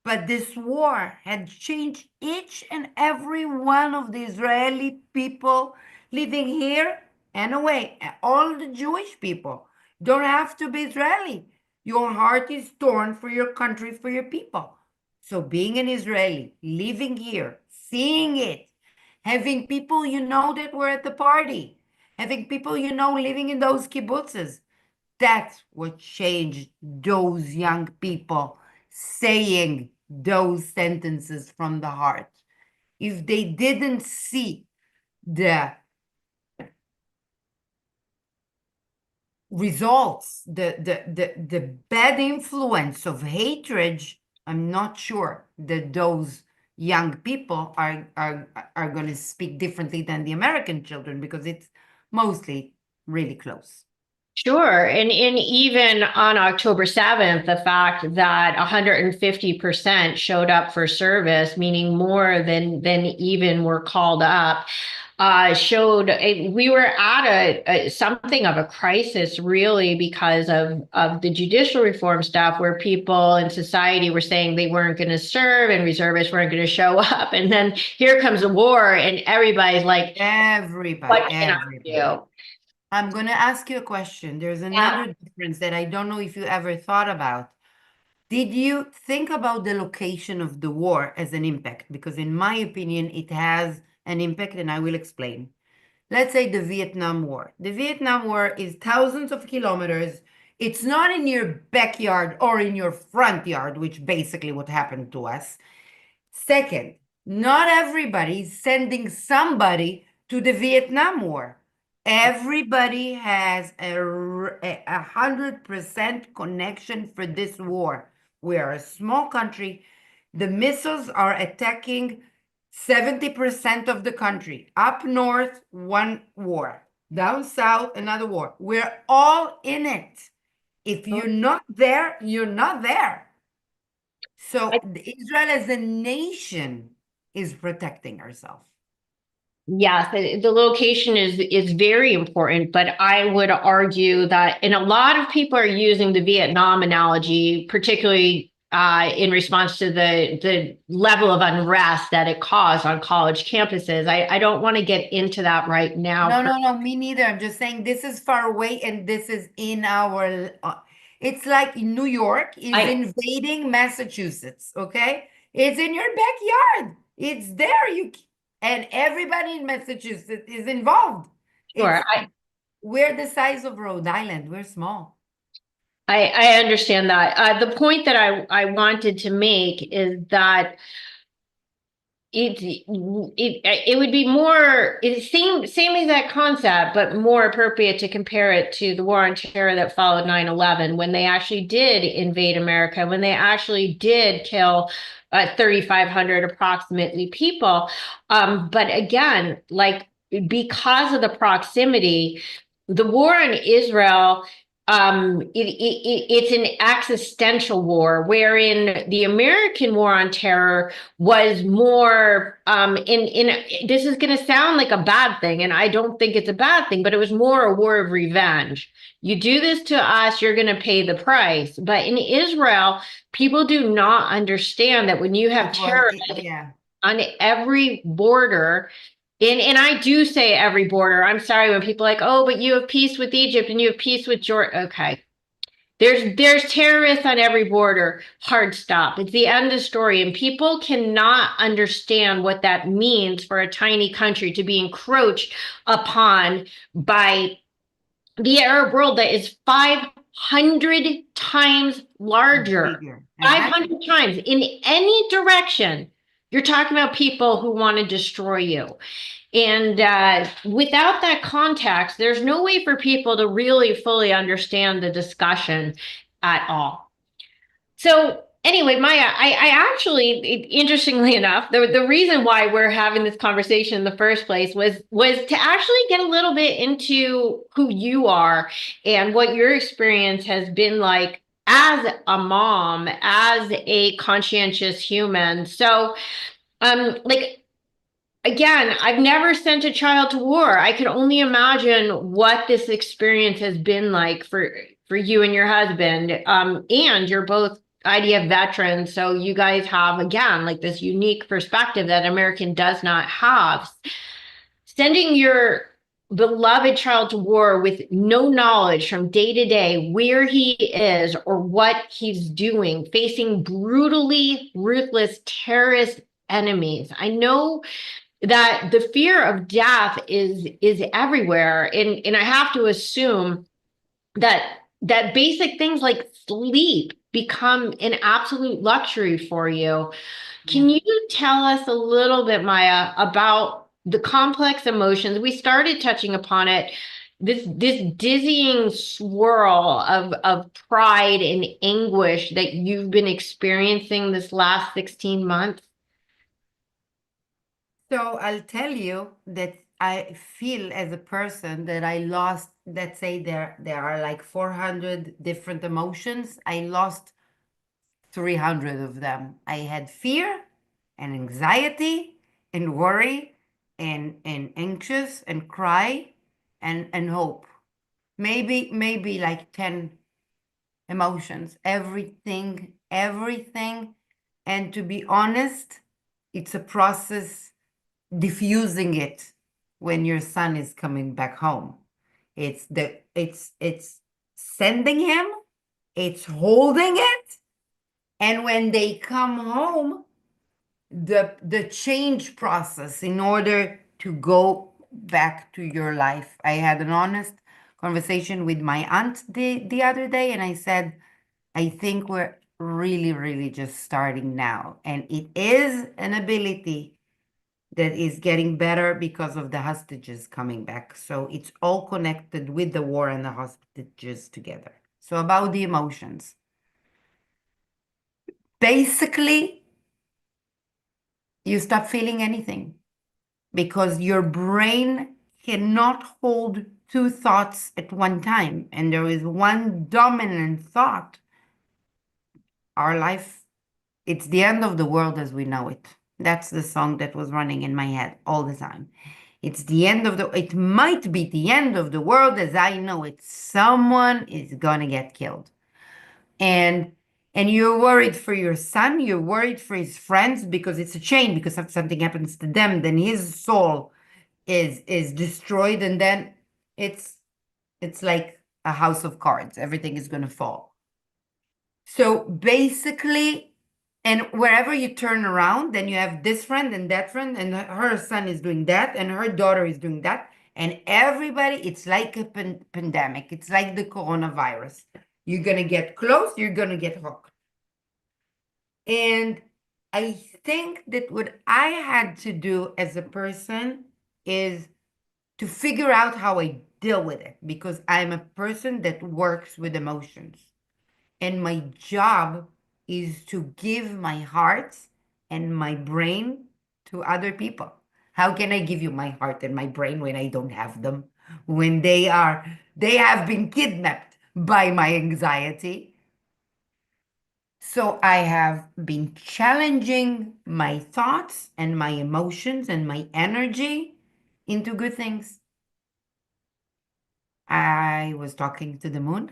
But this war had changed each and every one of the Israeli people living here and away. All the Jewish people don't have to be Israeli. Your heart is torn for your country, for your people. So being an Israeli, living here, seeing it, having people you know that were at the party, having people you know living in those kibbutzes. That's what changed those young people saying those sentences from the heart. If they didn't see the results, the bad influence of hatred, I'm not sure that those young people are going to speak differently than the American children, because it's mostly really close. Sure. And even on October 7th, the fact that 150% showed up for service, meaning more than even were called up, showed we were at a something of a crisis, really, because of the judicial reform stuff, where people in society were saying they weren't going to serve and reservists weren't going to show up. And then here comes the war, and everybody's like, Everybody, what can I everybody. do? I'm going to ask you a question. There's Yeah. another difference that I don't know if you ever thought about. Did you think about the location of the war as an impact? Because in my opinion, it has an impact, and I will explain. Let's say the Vietnam War. The Vietnam War is thousands of kilometers. It's not in your backyard or in your front yard, which basically what happened to us. Second, not everybody is sending somebody to the Vietnam War. Everybody has a 100% connection for this war. We are a small country. The missiles are attacking 70% of the country. Up north, one war. Down south, another war. We're all in it. If you're not there, you're not there. So Israel as a nation is protecting herself. Yes, the location is very important, but I would argue that, and a lot of people are using the Vietnam analogy, particularly in response to the level of unrest that it caused on college campuses. I don't want to get into that right now. No, me neither. I'm just saying this is far away and this is in our, it's like New York is I invading Massachusetts, okay? It's in your backyard. It's there. And everybody in Massachusetts is involved. sure, It's, we're the size of Rhode Island. We're small. I understand that. The point that I wanted to make is that it would be more, it same exact concept, but more appropriate to compare it to the war on terror that followed 9/11, when they actually did invade America, when they actually did kill 3,500 approximately people. But again, like, because of the proximity, the war in Israel, it's an existential war, wherein the American war on terror was more, in this is going to sound like a bad thing, and I don't think it's a bad thing, but it was more a war of revenge. You do this to us, you're going to pay the price. But in Israel, people do not understand that when you have terrorists Yeah. on every border, and I do say every border. I'm sorry when people are like, oh, but you have peace with Egypt and you have peace with Jordan. Okay. There's terrorists on every border. Hard stop. It's the end of the story. And people cannot understand what that means for a tiny country to be encroached upon by the Arab world that is 500 times larger. Bigger. Exactly. 500 times in any direction. You're talking about people who want to destroy you. And without that context, there's no way for people to really fully understand the discussion at all. So Anyway, Maya, I actually, interestingly enough, the reason why we're having this conversation in the first place was to actually get a little bit into who you are and what your experience has been like as a mom, as a conscientious human. So, like again, I've never sent a child to war. I can only imagine what this experience has been like for you and your husband. And you're both IDF veterans, so you guys have again like this unique perspective that American does not have. Sending your beloved child to war with no knowledge from day to day where he is or what he's doing, facing brutally ruthless terrorist enemies. I know that the fear of death is everywhere, and I have to assume that basic things like sleep become an absolute luxury for you. Yeah. Can you tell us a little bit, Maya, about the complex emotions? We started touching upon it. This dizzying swirl of pride and anguish that you've been experiencing this last 16 months. So I'll tell you that I feel as a person that I lost, let's say there are like 400 different emotions. I lost 300 of them. I had fear and anxiety and worry and anxious and cry and hope. Maybe like 10 emotions. Everything. And to be honest, it's a process diffusing it when your son is coming back home. It's sending him, it's holding it, and when they come home, the change process in order to go back to your life. I had an honest conversation with my aunt the other day, and I said, I think we're really just starting now. And it is an ability that is getting better because of the hostages coming back. So it's all connected with the war and the hostages together. So about the emotions. Basically, you stop feeling anything because your brain cannot hold two thoughts at one time. And there is one dominant thought. Our life, it's the end of the world as we know it. That's the song that was running in my head all the time. It's the end of it might be the end of the world as I know it. Someone is gonna get killed. And you're worried for your son, you're worried for his friends because it's a chain, because if something happens to them, then his soul is destroyed, and then it's like a house of cards. Everything is gonna fall. So basically, and wherever you turn around, then you have this friend and that friend, and her son is doing that, and her daughter is doing that. And everybody, it's like a pandemic. It's like the coronavirus. You're going to get close, you're going to get hooked. And I think that what I had to do as a person is to figure out how I deal with it, because I'm a person that works with emotions. And my job is to give my heart and my brain to other people. How can I give you my heart and my brain when I don't have them? When they have been kidnapped by my anxiety. So I have been challenging my thoughts and my emotions and my energy into good things. I was talking to the moon.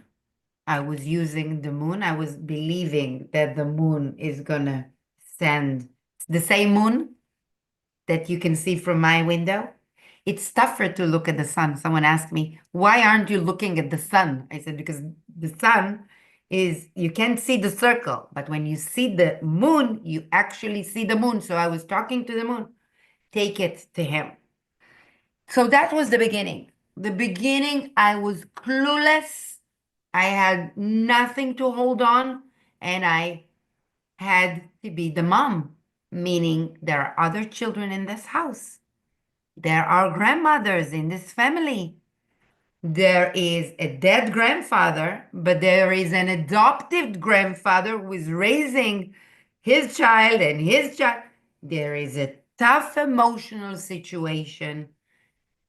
I was using the moon. I was believing that the moon is gonna send the same moon that you can see from my window. It's tougher to look at the sun. Someone asked me, why aren't you looking at the sun? I said, because the sun is, you can't see the circle, but when you see the moon, you actually see the moon. So I was talking to the moon, take it to him. So that was the beginning. The beginning, I was clueless. I had nothing to hold on, and I had to be the mom, meaning there are other children in this house. There are grandmothers in this family. There is a dead grandfather, but there is an adopted grandfather who is raising his child and his child. There is a tough emotional situation.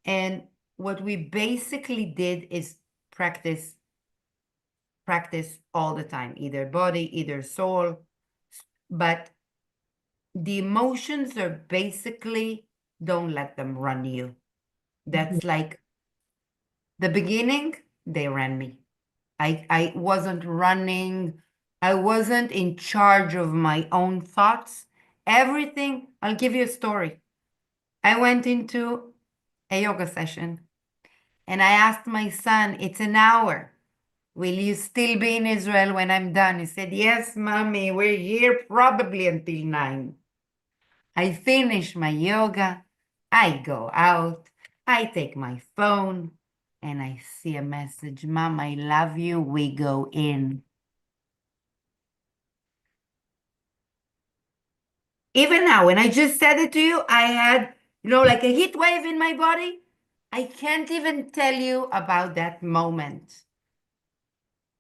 And what we basically did is practice all the time, either body, either soul. But the emotions are basically, don't let them run you. That's like the beginning, they ran me. I wasn't running. I wasn't in charge of my own thoughts. Everything, I'll give you a story. I went into a yoga session and I asked my son, it's an hour. Will you still be in Israel when I'm done? He said, yes, mommy, we're here probably until 9. I finish my yoga. I go out. I take my phone and I see a message. Mom, I love you. We go in. Even now, when I just said it to you, I had, like a heat wave in my body. I can't even tell you about that moment.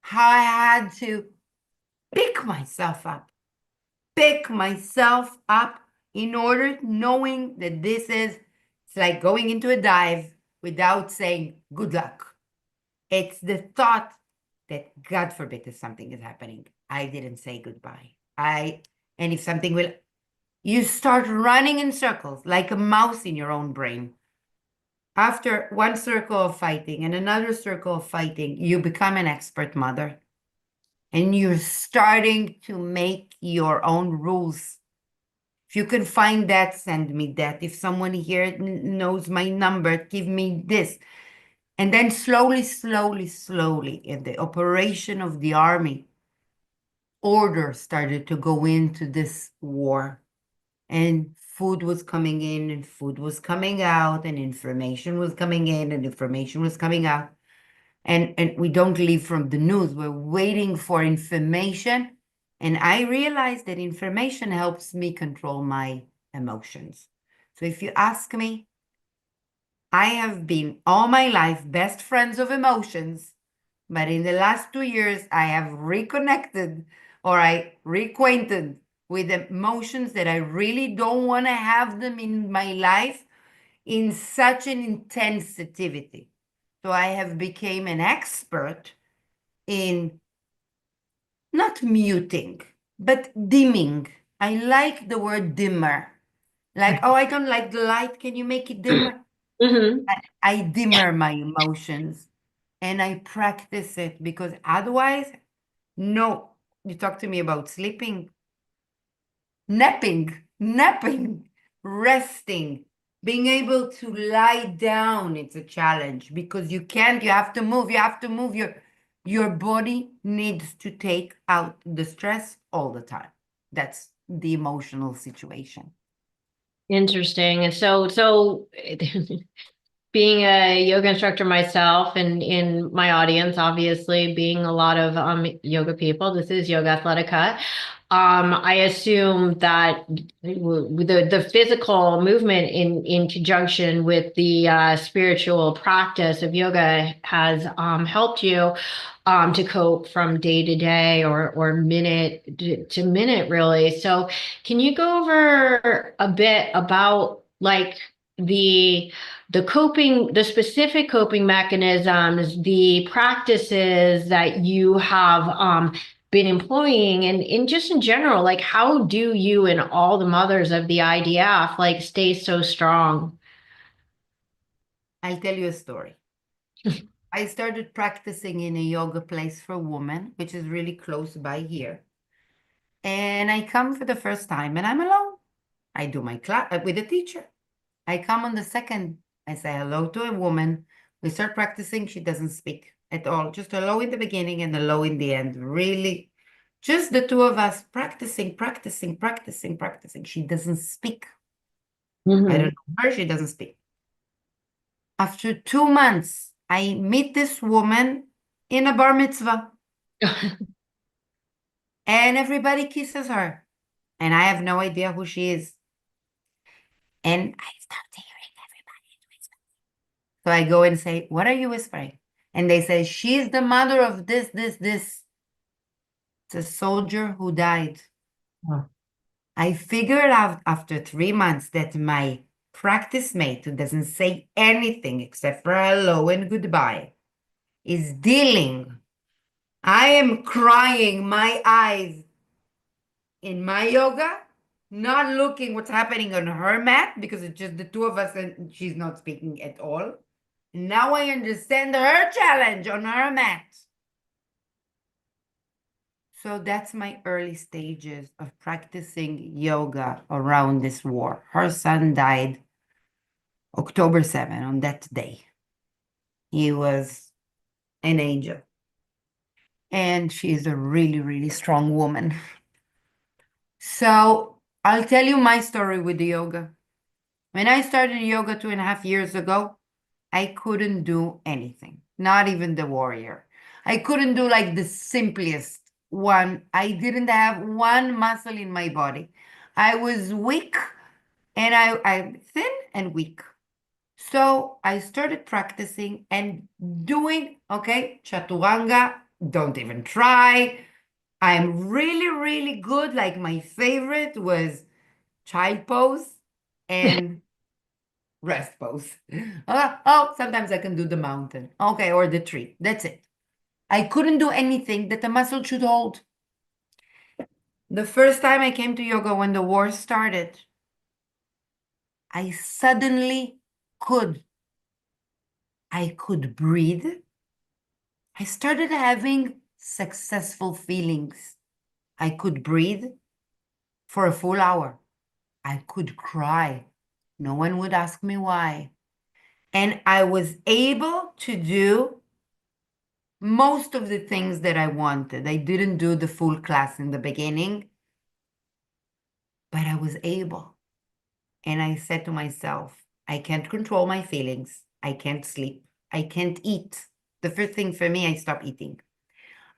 How I had to pick myself up in order knowing that it's like going into a dive without saying good luck. It's the thought that God forbid if something is happening, I didn't say goodbye. And if something will, you start running in circles like a mouse in your own brain. After one circle of fighting and another circle of fighting, you become an expert mother. And you're starting to make your own rules. If you can find that, send me that. If someone here knows my number, give me this. And then slowly, in the operation of the army, order started to go into this war. And food was coming in and food was coming out and information was coming in and information was coming out. And we don't leave from the news. We're waiting for information. And I realized that information helps me control my emotions. So if you ask me, I have been all my life best friends of emotions, but in the last 2 years, I have reconnected or I reacquainted with emotions that I really don't want to have them in my life in such an intensity. So I have become an expert in not muting, but dimming. I like the word dimmer. Like, oh, I don't like the light. Can you make it dimmer? Mm-hmm. I dimmer my emotions and I practice it because otherwise, no. You talk to me about sleeping, napping, resting, being able to lie down. It's a challenge because you have to move. Your body needs to take out the stress all the time. That's the emotional situation. Interesting. And so being a yoga instructor myself and in my audience, obviously being a lot of yoga people, this is YOGAthletica. I assume that the physical movement in conjunction with the spiritual practice of yoga has helped you to cope from day to day or minute to minute, really. So, can you go over a bit about like the specific coping mechanisms, the practices that you have been employing and just in general, like how do you and all the mothers of the IDF like stay so strong? I'll tell you a story. I started practicing in a yoga place for women, which is really close by here. And I come for the first time and I'm alone. I do my class with a teacher. I come on the second, I say hello to a woman. We start practicing. She doesn't speak at all. Just hello in the beginning and hello in the end. Really, just the two of us practicing. She doesn't speak. I don't know her. She doesn't speak. After 2 months, I meet this woman in a bar mitzvah and everybody kisses her. And I have no idea who she is. And I start hearing everybody whisper. So I go and say, what are you whispering? And they say, she's the mother of this, this, this. It's a soldier who died. Oh. I figured out after 3 months that my practice mate, who doesn't say anything except for hello and goodbye, is dealing. I am crying my eyes in my yoga, not looking what's happening on her mat because it's just the two of us and she's not speaking at all. Now I understand her challenge on her mat. So that's my early stages of practicing yoga around this war. Her son died October 7 on that day. He was an angel. And she is a really, really strong woman. So I'll tell you my story with the yoga. When I started yoga 2.5 years ago, I couldn't do anything, not even the warrior. I couldn't do like the simplest one. I didn't have one muscle in my body. I was weak and I'm thin and weak. So I started practicing and doing, okay, chaturanga, don't even try. I'm really, really good. Like my favorite was child pose and rest pose. Oh, sometimes I can do the mountain. Okay, or the tree. That's it. I couldn't do anything that the muscle should hold. The first time I came to yoga when the war started, I suddenly could. I could breathe. I started having successful feelings. I could breathe for a full hour. I could cry. No one would ask me why. And I was able to do most of the things that I wanted. I didn't do the full class in the beginning, but I was able. And I said to myself, I can't control my feelings. I can't sleep. I can't eat. The first thing for me, I stopped eating.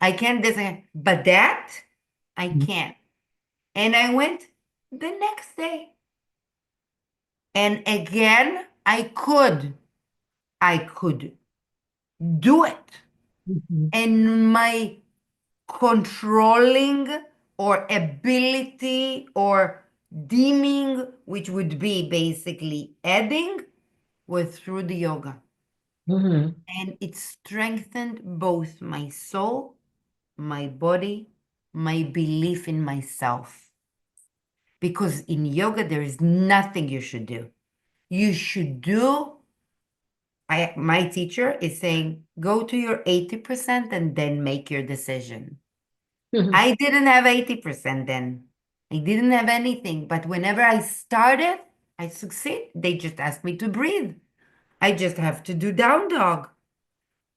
I can't this, but that I can. And I went the next day. And again, I could do it. Mhm. And my controlling or ability or deeming, which would be basically adding, was through the yoga. Mhm. And it strengthened both my soul, my body, my belief in myself. Because in yoga, there is nothing you should do. You should do, my teacher is saying, go to your 80% and then make your decision. Mhm. I didn't have 80% then. I didn't have anything. But whenever I started, I succeed. They just asked me to breathe. I just have to do down dog.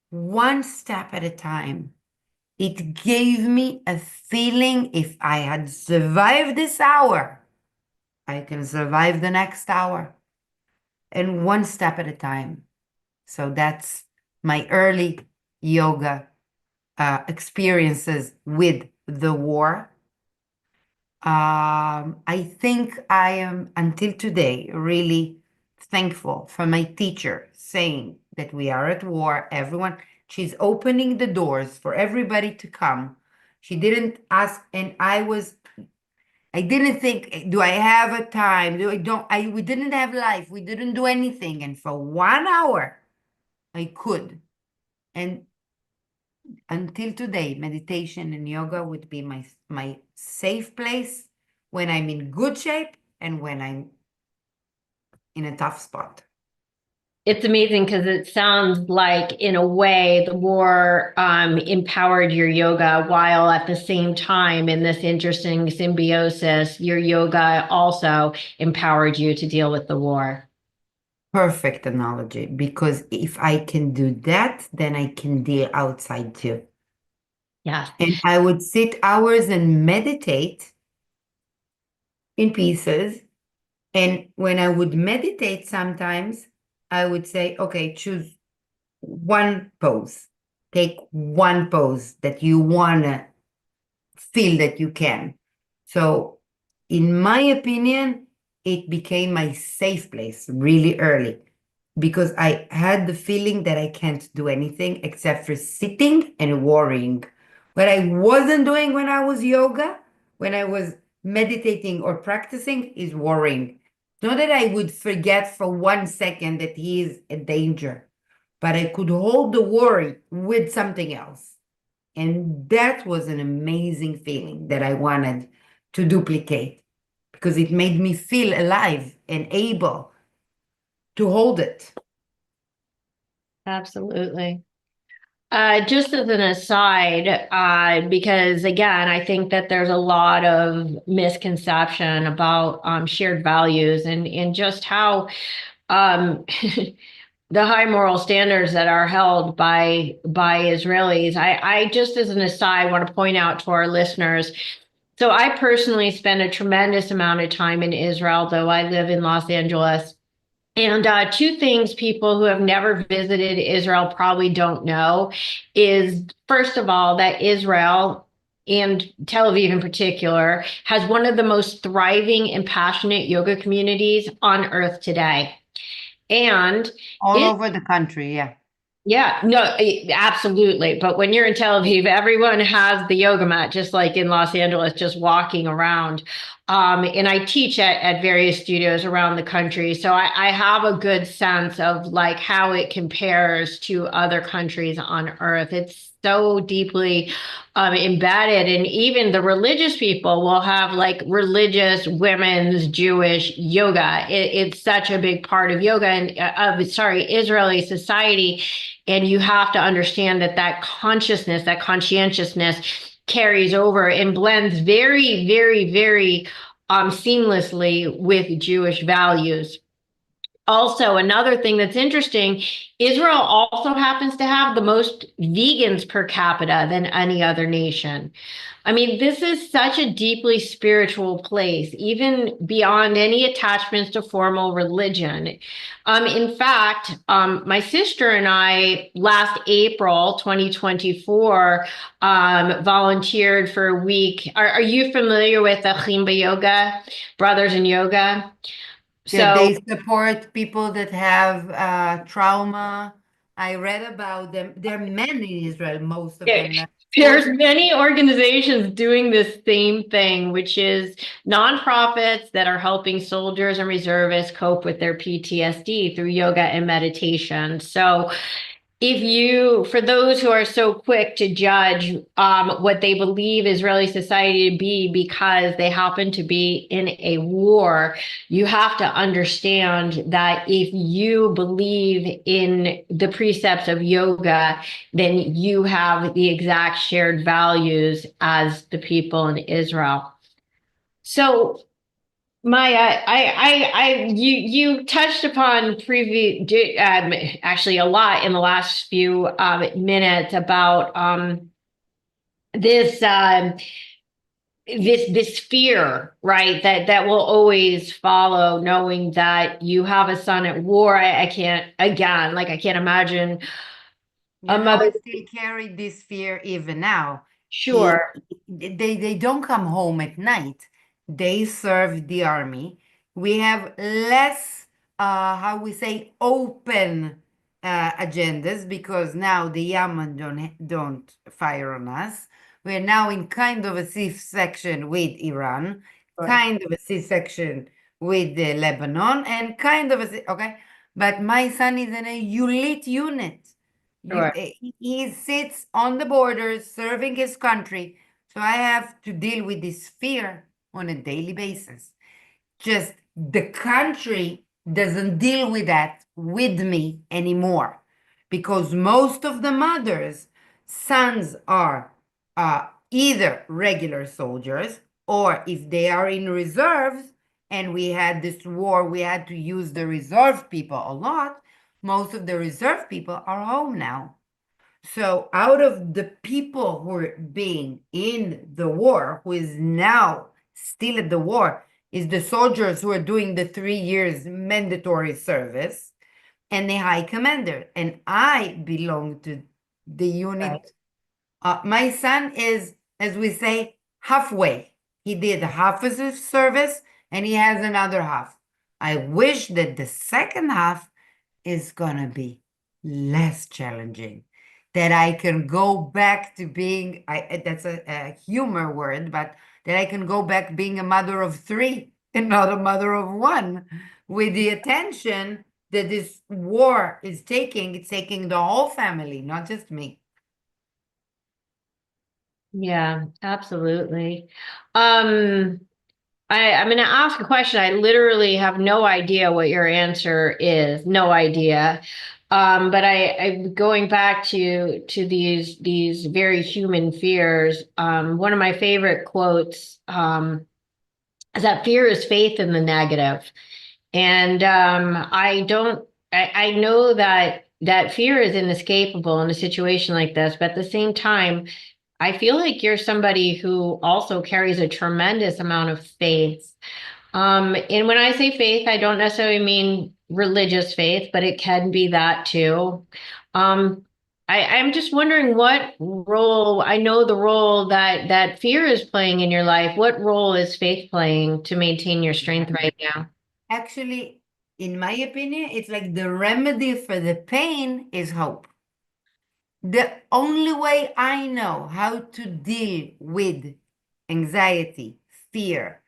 One step at a time. It gave me a feeling if I had survived this hour, I can survive the next hour. And one step at a time. So that's my early yoga experiences with the war. I think I am, until today, really thankful for my teacher saying that we are at war. Everyone, she's opening the doors for everybody to come. She didn't ask, and I didn't think, do I have a time? We didn't have life. We didn't do anything. And for 1 hour, I could. And until today, meditation and yoga would be my safe place when I'm in good shape and when I'm in a tough spot. It's amazing because it sounds like, in a way, the war empowered your yoga, while at the same time, in this interesting symbiosis, your yoga also empowered you to deal with the war. Perfect analogy, because if I can do that, then I can deal outside too. Yes. And I would sit hours and meditate in pieces. And when I would meditate, sometimes I would say, okay, choose one pose. Take one pose that you want to feel that you can. So, in my opinion, it became my safe place really early. because I had the feeling that I can't do anything except for sitting and worrying. What I wasn't doing when I was yoga, when I was meditating or practicing, is worrying. Not that I would forget for 1 second that he is a danger, but I could hold the worry with something else. And that was an amazing feeling that I wanted to duplicate because it made me feel alive and able to hold it. Absolutely. Just as an aside, because again, I think that there's a lot of misconception about shared values and just how um, the high moral standards that are held by Israelis. I just as an aside want to point out to our listeners. So I personally spend a tremendous amount of time in Israel, though I live in Los Angeles. And two things people who have never visited Israel probably don't know is, first of all, that Israel and Tel Aviv in particular has one of the most thriving and passionate yoga communities on earth today. And All it over the country, yeah. yeah, no, absolutely. But when you're in Tel Aviv, everyone has the yoga mat, just like in Los Angeles, just walking around. And I teach at various studios around the country. So I have a good sense of like how it compares to other countries on earth. It's so deeply embedded. And even the religious people will have like religious women's Jewish yoga. It's such a big part of yoga and Israeli society. And you have to understand that that consciousness, that conscientiousness carries over and blends very, very, very seamlessly with Jewish values. Also, another thing that's interesting, Israel also happens to have the most vegans per capita than any other nation. I mean, this is such a deeply spiritual place, even beyond any attachments to formal religion. In fact, my sister and I last April 2024 volunteered for a week. Are you familiar with Achim Yoga, Brothers in Yoga? Yeah, So they support people that have trauma. I read about them. There are men in Israel, most of There- them that There's support. many organizations doing this same thing, which is nonprofits that are helping soldiers and reservists cope with their PTSD through yoga and meditation. So if you, for those who are so quick to judge what they believe Israeli society to be because they happen to be in a war, you have to understand that if you believe in the precepts of yoga, then you have the exact shared values as the people in Israel. So Maya, you touched upon actually a lot in the last few minutes about this this fear, right? That will always follow, knowing that you have a son at war. I can't again, like I can't imagine You a know, I mother. still carry this fear even now. He, Sure, they don't come home at night. They serve the army. We have less, how we say, open agendas because now the Yemen don't fire on us. We're now in kind of a C-section with Iran, sure, kind of a C-section with Lebanon, and kind of a okay. But my son is in a elite unit. sure. He sits on the borders serving his country. So I have to deal with this fear on a daily basis. Just the country doesn't deal with that with me anymore because most of the mothers' sons are either regular soldiers or if they are in reserves and we had this war, we had to use the reserve people a lot. Most of the reserve people are home now. So out of the people who are being in the war, who is now still at the war, is the soldiers who are doing the 3 years mandatory service and the high commander. And I belong to the Right. unit. My son is, as we say, halfway. He did half of his service and he has another half. I wish that the second half is going to be less challenging. That I can go back to being, that's a humor word, but that I can go back being a mother of three and not a mother of one, with the attention that this war is taking. It's taking the whole family, not just me. Yeah, absolutely. I'm going to ask a question. I literally have no idea what your answer is. No idea. But I going back to these very human fears. One of my favorite quotes is that fear is faith in the negative. And I know that fear is inescapable in a situation like this, but at the same time, I feel like you're somebody who also carries a tremendous amount of faith. And when I say faith, I don't necessarily mean religious faith, but it can be that too. Um, I'm just wondering what role, I know the role that fear is playing in your life. What role is faith playing to maintain your strength right now? Actually, in my opinion, it's like the remedy for the pain is hope. The only way I know how to deal with anxiety, fear,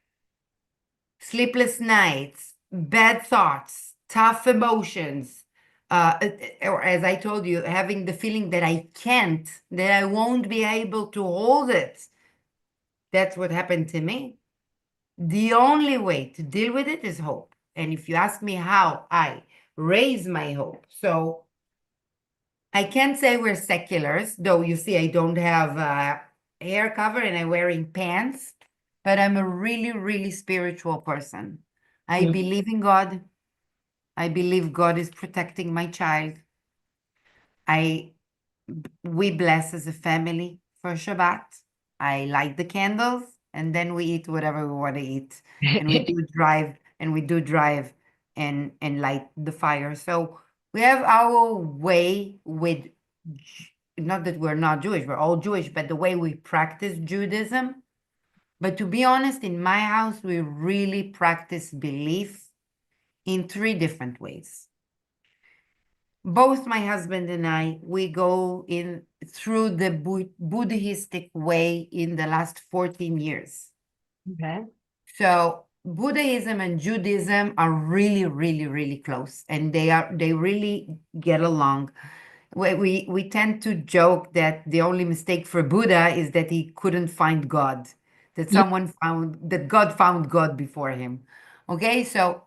sleepless nights, bad thoughts, tough emotions, or as I told you, having the feeling that I can't, that I won't be able to hold it. That's what happened to me. The only way to deal with it is hope. And if you ask me how I raise my hope, so I can't say we're seculars, though you see I don't have a hair cover and I'm wearing pants, but I'm a really, really spiritual person. I Mm. believe in God. I believe God is protecting my child. I we bless as a family for Shabbat. I light the candles and then we eat whatever we want to eat. And we do drive and light the fire. So we have our way with, not that we're not Jewish, we're all Jewish, but the way we practice Judaism. But to be honest, in my house, we really practice belief in three different ways. Both my husband and I, we go in through the Buddhistic way in the last 14 years. Okay. So Buddhism and Judaism are really, really, really close, and they really get along. We tend to joke that the only mistake for Buddha is that he couldn't find God, that God found God before him. Okay, so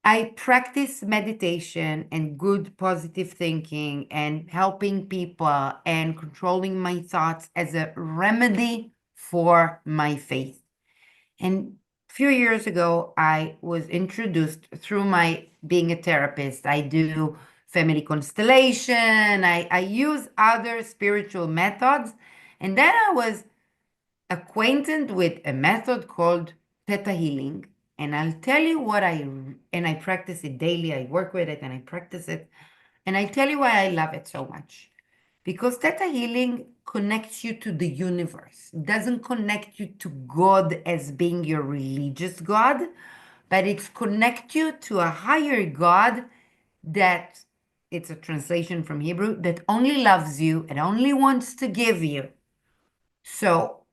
I practice meditation and good positive thinking and helping people and controlling my thoughts as a remedy for my faith. And a few years ago, I was introduced through my being a therapist. I do family constellation, I use other spiritual methods. And then I was acquainted with a method called Theta Healing. And I'll tell you and I practice it daily. I work with it and I practice it. And I tell you why I love it so much. Because Theta Healing connects you to the universe. It doesn't connect you to God as being your religious God, but it connects you to a higher God that, it's a translation from Hebrew, that only loves you and only wants to give you. So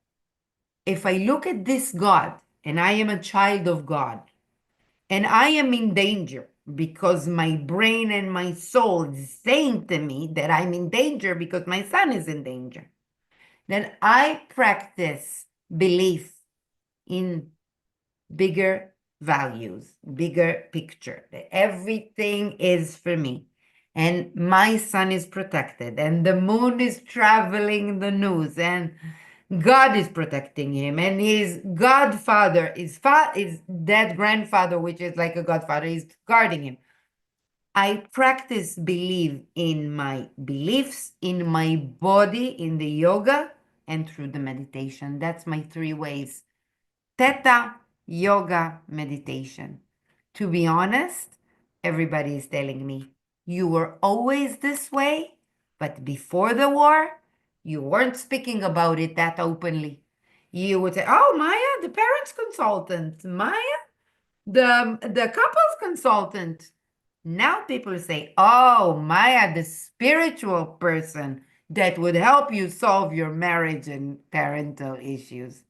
if I look at this God and I am a child of God and I am in danger because my brain and my soul is saying to me that I'm in danger because my son is in danger, then I practice belief in bigger values, bigger picture, that everything is for me. And my son is protected, and the moon is traveling the news, and God is protecting him, and his godfather, his dead grandfather, which is like a godfather, is guarding him. I practice believe in my beliefs, in my body, in the yoga, and through the meditation. That's my three ways. Theta, yoga, meditation. To be honest, everybody is telling me, you were always this way, but before the war, you weren't speaking about it that openly. You would say, oh, Maya, the parents consultant, Maya, the couples consultant. Now people say, oh, Maya, the spiritual person that would help you solve your marriage and parental issues.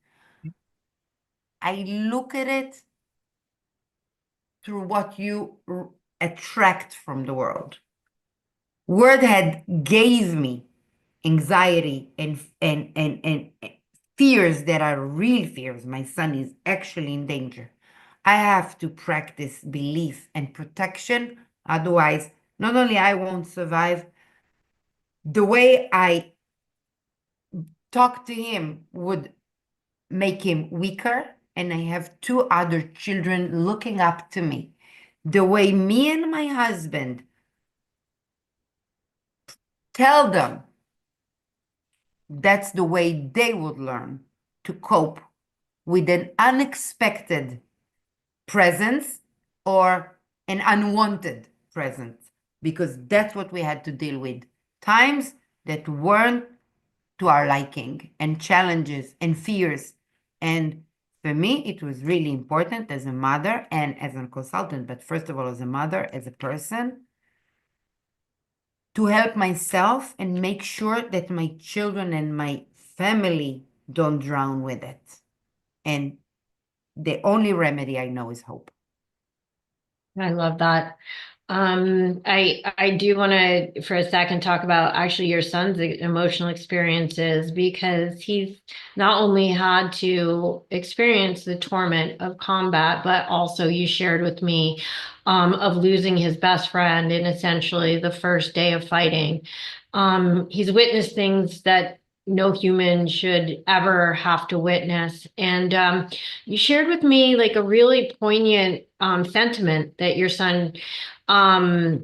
I look at it through what you attract from the world. Word had gave me anxiety and fears that are real fears. My son is actually in danger. I have to practice belief and protection. Otherwise, not only I won't survive, the way I talk to him would make him weaker. And I have two other children looking up to me. The way me and my husband tell them, that's the way they would learn to cope with an unexpected presence or an unwanted presence, because that's what we had to deal with. Times that weren't to our liking, and challenges and fears. And for me, it was really important as a mother and as a consultant, but first of all, as a mother, as a person, to help myself and make sure that my children and my family don't drown with it. And the only remedy I know is hope. I love that. I do want to, for a second, talk about actually your son's emotional experiences, because he's not only had to experience the torment of combat, but also you shared with me of losing his best friend in essentially the first day of fighting. He's witnessed things that no human should ever have to witness. And you shared with me like a really poignant sentiment that your son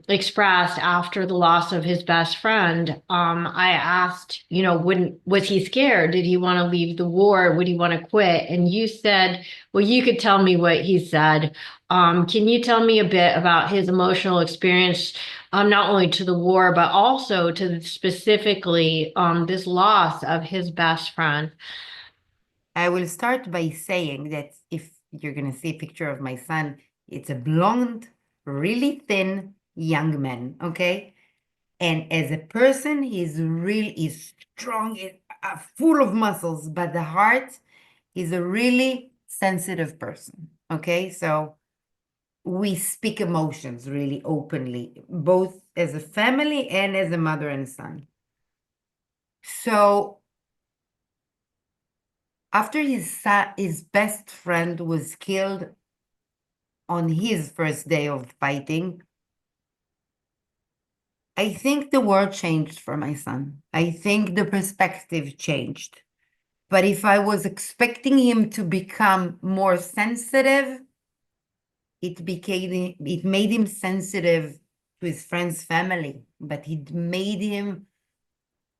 expressed after the loss of his best friend. I asked, wouldn't was he scared? Did he want to leave the war? Would he want to quit? And you said, well, you could tell me what he said. Can you tell me a bit about his emotional experience, not only to the war, but also to specifically this loss of his best friend? I will start by saying that if you're going to see a picture of my son, it's a blonde, really thin young man, okay? And as a person, he's strong, full of muscles, but the heart is a really sensitive person, okay? So we speak emotions really openly, both as a family and as a mother and son. So after his best friend was killed on his first day of fighting, I think the world changed for my son. I think the perspective changed. But if I was expecting him to become more sensitive, it made him sensitive to his friend's family, but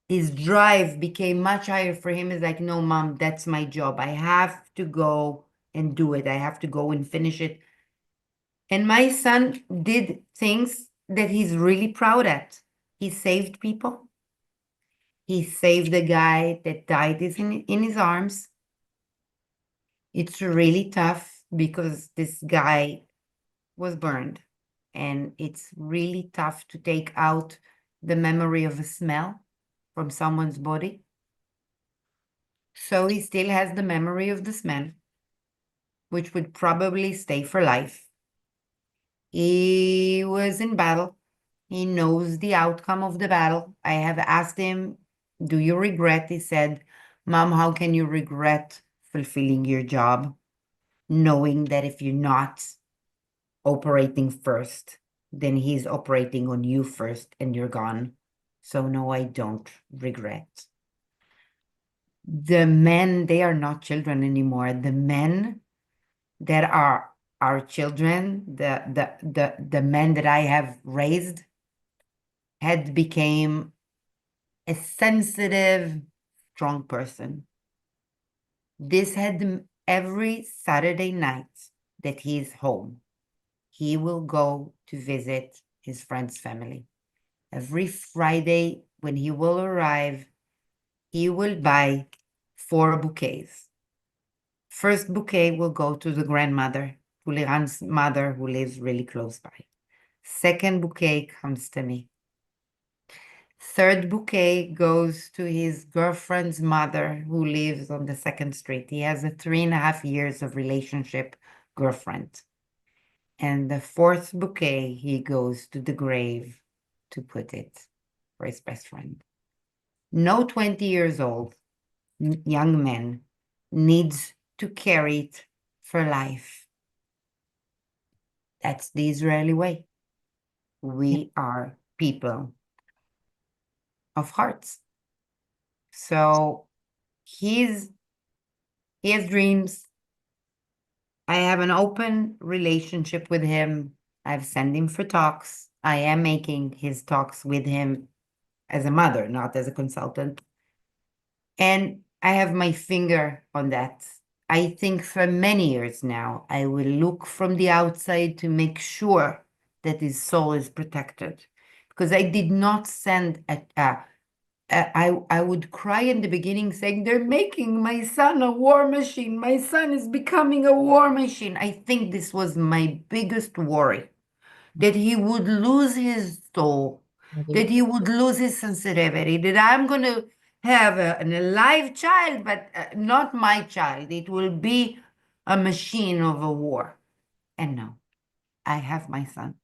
his drive became much higher for him. It's like, no, mom, that's my job. I have to go and do it. I have to go and finish it. And my son did things that he's really proud at. He saved people. He saved the guy that died in his arms. It's really tough because this guy was burned. And it's really tough to take out the memory of a smell from someone's body. So he still has the memory of the smell, which would probably stay for life. He was in battle. He knows the outcome of the battle. I have asked him, do you regret? He said, Mom, how can you regret fulfilling your job, knowing that if you're not operating first, then he's operating on you first and you're gone. So no, I don't regret. The men, they are not children anymore. The men that are our children, the men that I have raised, had became a sensitive, strong person. This had every Saturday night that he's home, he will go to visit his friend's family. Every Friday when he will arrive, he will buy 4 bouquets. First bouquet will go to the grandmother, to Liran's mother, who lives really close by. Second bouquet comes to me. Third bouquet goes to his girlfriend's mother who lives on the second street. He has a 3.5 years of relationship girlfriend. And the fourth bouquet, he goes to the grave to put it for his best friend. No 20 years old young man needs to carry it for life. That's the Israeli way. We are people of hearts. So he has dreams. I have an open relationship with him. I've sent him for talks. I am making his talks with him as a mother, not as a consultant. And I have my finger on that. I think for many years now, I will look from the outside to make sure that his soul is protected. Because I did not send I would cry in the beginning saying, they're making my son a war machine. My son is becoming a war machine. I think this was my biggest worry, that he would lose his soul, that he would lose his sensitivity, that I'm going to have an alive child, but not my child. It will be a machine of a war. And no, I have my son.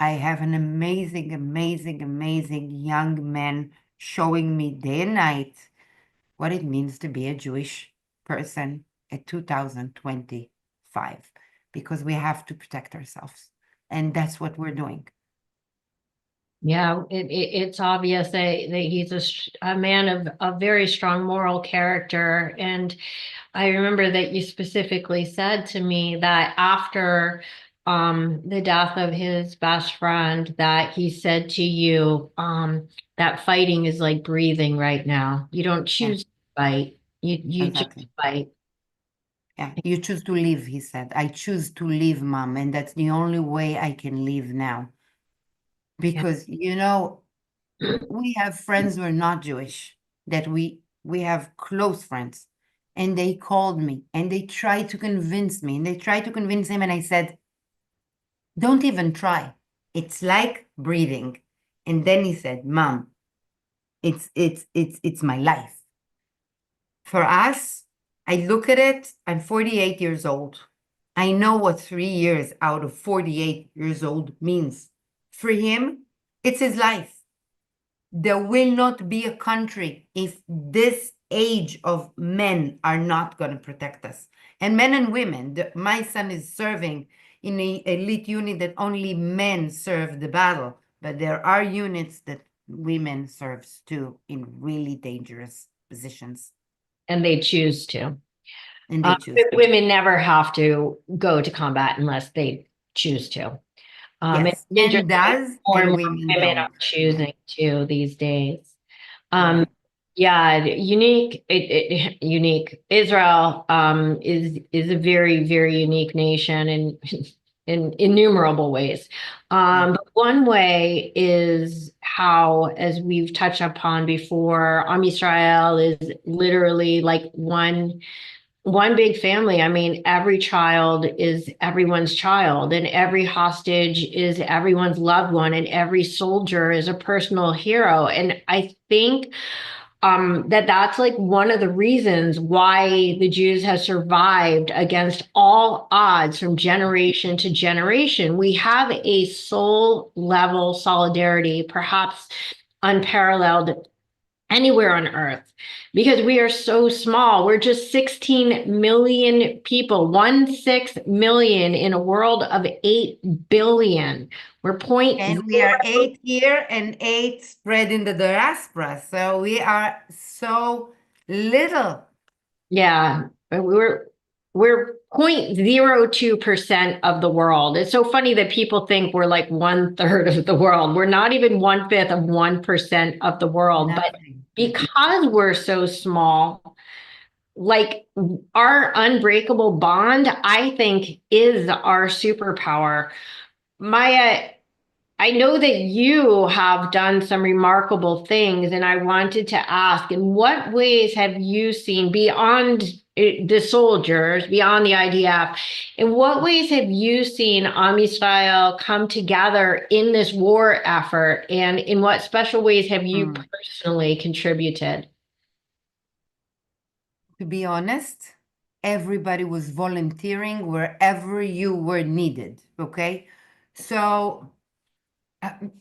I have an amazing, amazing, amazing young man showing me day and night what it means to be a Jewish person at 2025, because we have to protect ourselves. And that's what we're doing. Yeah, it's obvious that he's a man of a very strong moral character. And I remember that you specifically said to me that after the death of his best friend, that he said to you that fighting is like breathing right now. You don't Yeah, choose to fight. You just exactly. fight. Yeah, you choose to live, he said. I choose to live, Mom, and that's the only way I can live now. Yeah. Because, we have friends who are not Jewish, that we have close friends, and they called me and they tried to convince me, and they tried to convince him, and I said, don't even try. It's like breathing. And then he said, Mom, it's my life. For us, I look at it, I'm 48 years old. I know what 3 years out of 48 years old means. For him, it's his life. There will not be a country if this age of men are not going to protect us. And men and women, my son is serving in an elite unit that only men serve the battle, but there are units that women serves too in really dangerous positions, And they choose to. and they choose to. Women never have to go to combat unless they choose to. It's Yes, men interesting, does more and and more women women are don't. Yeah, choosing to these days. yeah, Um, yeah, unique. Israel is a very, very unique nation in innumerable ways. yeah. But one way is how, as we've touched upon before, Israel is literally like one big family. I mean, every child is everyone's child, and every hostage is everyone's loved one, and every soldier is a personal hero. And I think that's like one of the reasons why the Jews have survived against all odds from generation to generation. We have a soul level solidarity, perhaps unparalleled anywhere on earth, because we are so small. We're just 16 million people, 1/6 million in a world of 8 billion. We're point And we are zero. 8 here and 8 spread in the diaspora. So we are so little. Yeah, we're 0.02% of the world. It's so funny that people think we're like 1/3 of the world. We're not even 1/5 of 1% of the world. But Nothing. because we're so small, like our unbreakable bond, I think, is our superpower. Maya, I know that you have done some remarkable things, and I wanted to ask, in what ways have you seen beyond the soldiers, beyond the IDF, in what ways have you seen Israel come together in this war effort, and in what special ways have you personally contributed? To be honest, everybody was volunteering wherever you were needed, okay? So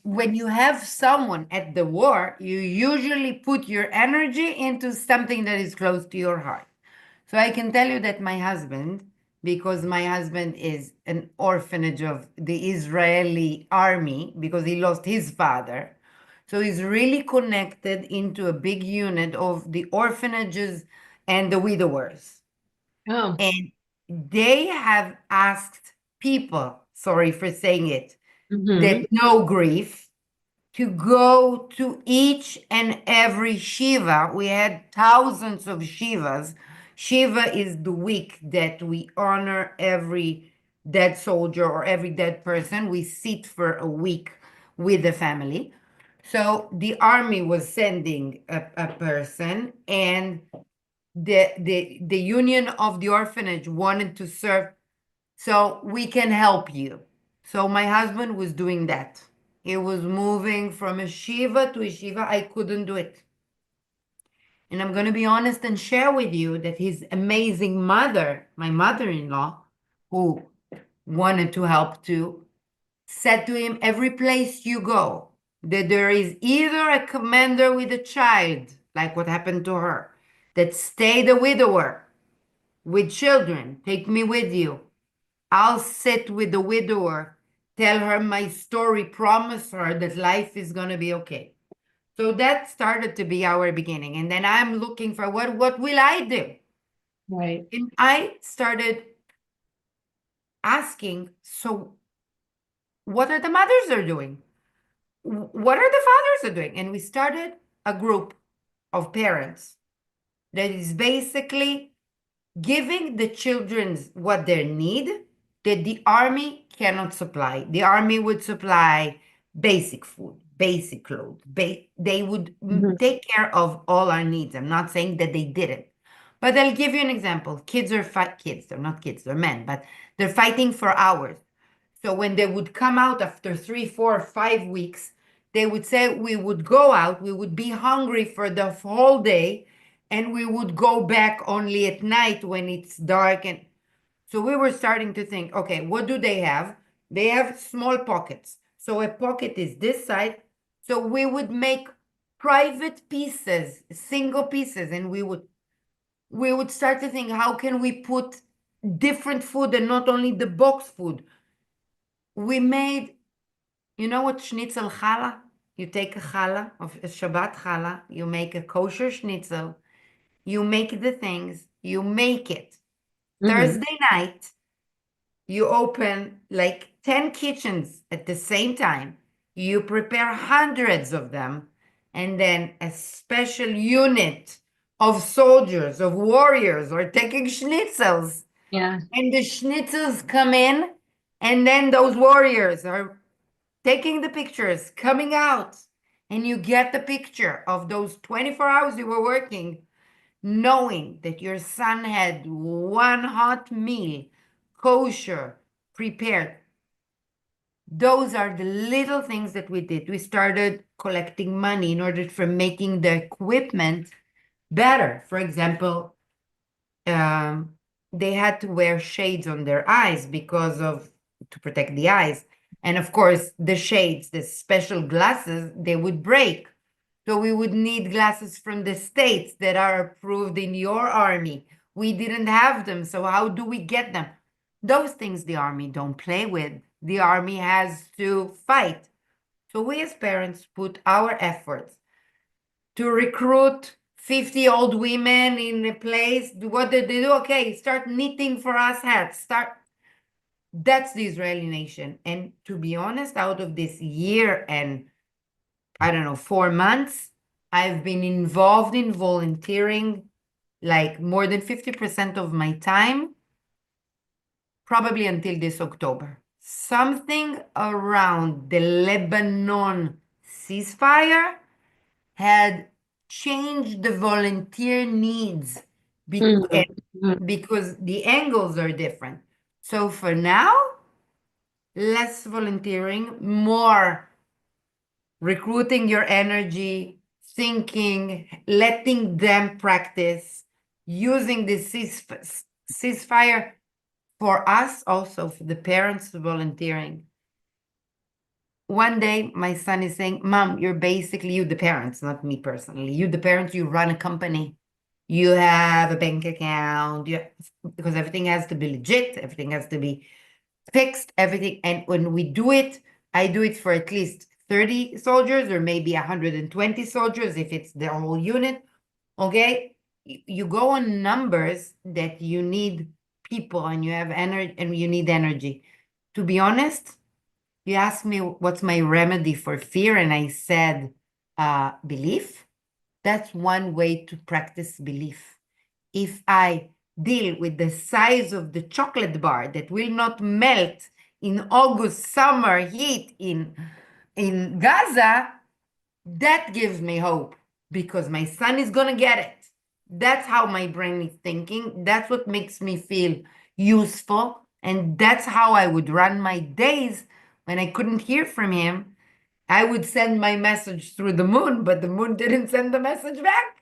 when you have someone at the war, you usually put your energy into something that is close to your heart. So I can tell you that my husband, because my husband is an orphanage of the Israeli army because he lost his father. So he's really connected into a big unit of the orphanages and the widowers. Oh. And they have asked people, sorry for saying it, that know grief, to go to each and every Shiva. We had thousands of Shivas. Shiva is the week that we honor every dead soldier or every dead person. We sit for a week with the family. So the army was sending a person, and the union of the orphanage wanted to serve, so we can help you. So my husband was doing that. He was moving from a shiva to a shiva. I couldn't do it. And I'm going to be honest and share with you that his amazing mother, my mother-in-law, who wanted to help too, said to him, every place you go, that there is either a commander with a child, like what happened to her, that stayed a widower with children, take me with you. I'll sit with the widower, tell her my story, promise her that life is going to be okay. So that started to be our beginning. And then I'm looking for what will I do? Right. And I started asking, so what are the mothers are doing? What are the fathers are doing? And we started a group of parents that is basically giving the children what they need that the army cannot supply. The army would supply basic food, basic clothes. They would take care of all our needs. I'm not saying that they didn't, but I'll give you an example. Kids are kids. They're not kids. They're men, but they're fighting for hours. So when they would come out after 3, 4, 5 weeks, they would say we would go out. We would be hungry for the whole day, and we would go back only at night when it's dark. And so we were starting to think, okay, what do they have? They have small pockets. So a pocket is this side. So we would make private pieces, single pieces, and we would start to think, how can we put different food and not only the box food? We made, you know what schnitzel challah? You take a challah, of a Shabbat challah, you make a kosher schnitzel, you make the things, you make it. Thursday night, you open like 10 kitchens at the same time. You prepare hundreds of them. And then a special unit of soldiers, of warriors, are taking schnitzels. Yeah. And the schnitzels come in, and then those warriors are taking the pictures, coming out. And you get the picture of those 24 hours you were working, knowing that your son had one hot meal, kosher, prepared. Those are the little things that we did. We started collecting money in order for making the equipment better. For example, they had to wear shades on their eyes to protect the eyes. And of course, the shades, the special glasses, they would break. So we would need glasses from the States that are approved in your army. We didn't have them, so how do we get them? Those things the army don't play with. The army has to fight. So we as parents put our efforts to recruit 50 old women in a place. What did they do? Okay, start knitting for us hats. That's the Israeli nation. And to be honest, out of this year and I don't know, 4 months, I've been involved in volunteering like more than 50% of my time, probably until this October. something around the Lebanon ceasefire had changed the volunteer needs because the angles are different. So for now, less volunteering, more recruiting your energy, thinking, letting them practice, using the ceasefire for us, also for the parents volunteering. One day, my son is saying, Mom, you're basically, you, the parents, not me personally, you, the parents, you run a company. You have a bank account, because everything has to be legit, everything has to be fixed, everything. And when we do it, I do it for at least 30 soldiers or maybe 120 soldiers if it's the whole unit. Okay? You go on numbers that you need people and you have energy and you need energy. To be honest, you asked me what's my remedy for fear, and I said belief. That's one way to practice belief. If I deal with the size of the chocolate bar that will not melt in August summer heat in Gaza, that gives me hope because my son is gonna get it. That's how my brain is thinking. That's what makes me feel useful. And that's how I would run my days when I couldn't hear from him. I would send my message through the moon, but the moon didn't send the message back.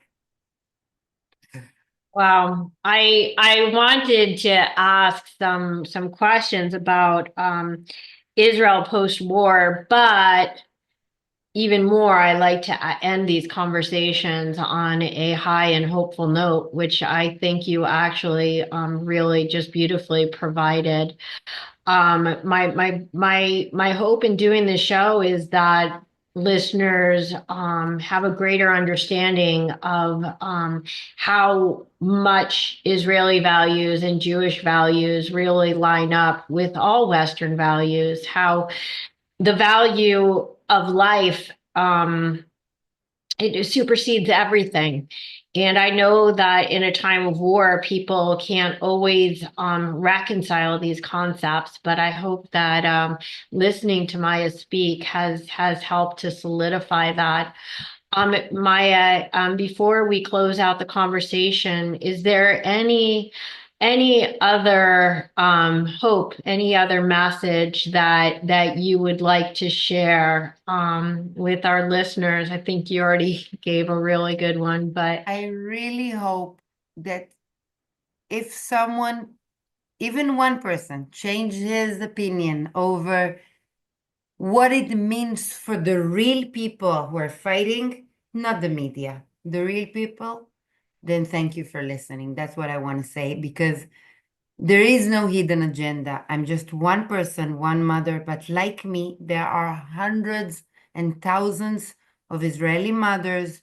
Wow. I wanted to ask some questions about Israel post-war, but even more, I like to end these conversations on a high and hopeful note, which I think you actually really just beautifully provided. My hope in doing this show is that listeners have a greater understanding of how much Israeli values and Jewish values really line up with all Western values, how the value of life it supersedes everything. And I know that in a time of war, people can't always reconcile these concepts, but I hope that listening to Maya speak has helped to solidify that. Maya, before we close out the conversation, is there any other hope, any other message that you would like to share with our listeners? I think you already gave a really good one, but I really hope that if someone, even one person, changes his opinion over what it means for the real people who are fighting, not the media, the real people, then thank you for listening. That's what I want to say, because there is no hidden agenda. I'm just one person, one mother, but like me, there are hundreds and thousands of Israeli mothers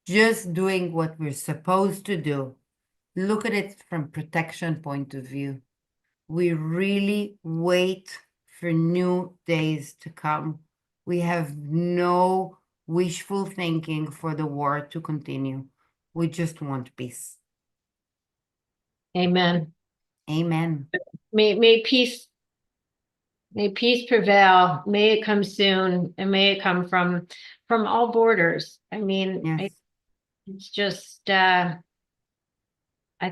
just doing what we're supposed to do. Look at it from protection point of view. We really wait for new days to come. We have no wishful thinking for the war to continue. We just want peace. amen. Amen. May peace prevail. May it come soon, and may it come from all borders. I mean, Yes. it's just I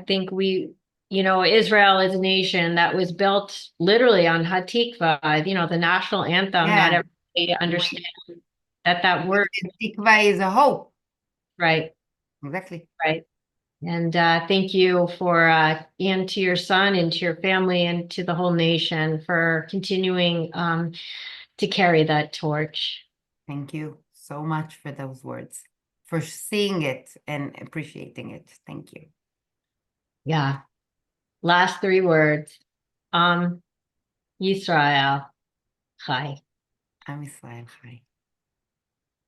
think Israel is a nation that was built literally on Hatikva, the national anthem. Not Yeah. everybody understands that word, Tikva is a hope. right? Exactly. Right. And thank you for and to your son and to your family and to the whole nation for continuing to carry that torch. Thank you so much for those words, for seeing it and appreciating it. Thank you. Yeah. Last three words. Yisrael. Chai. Am Israel Chai.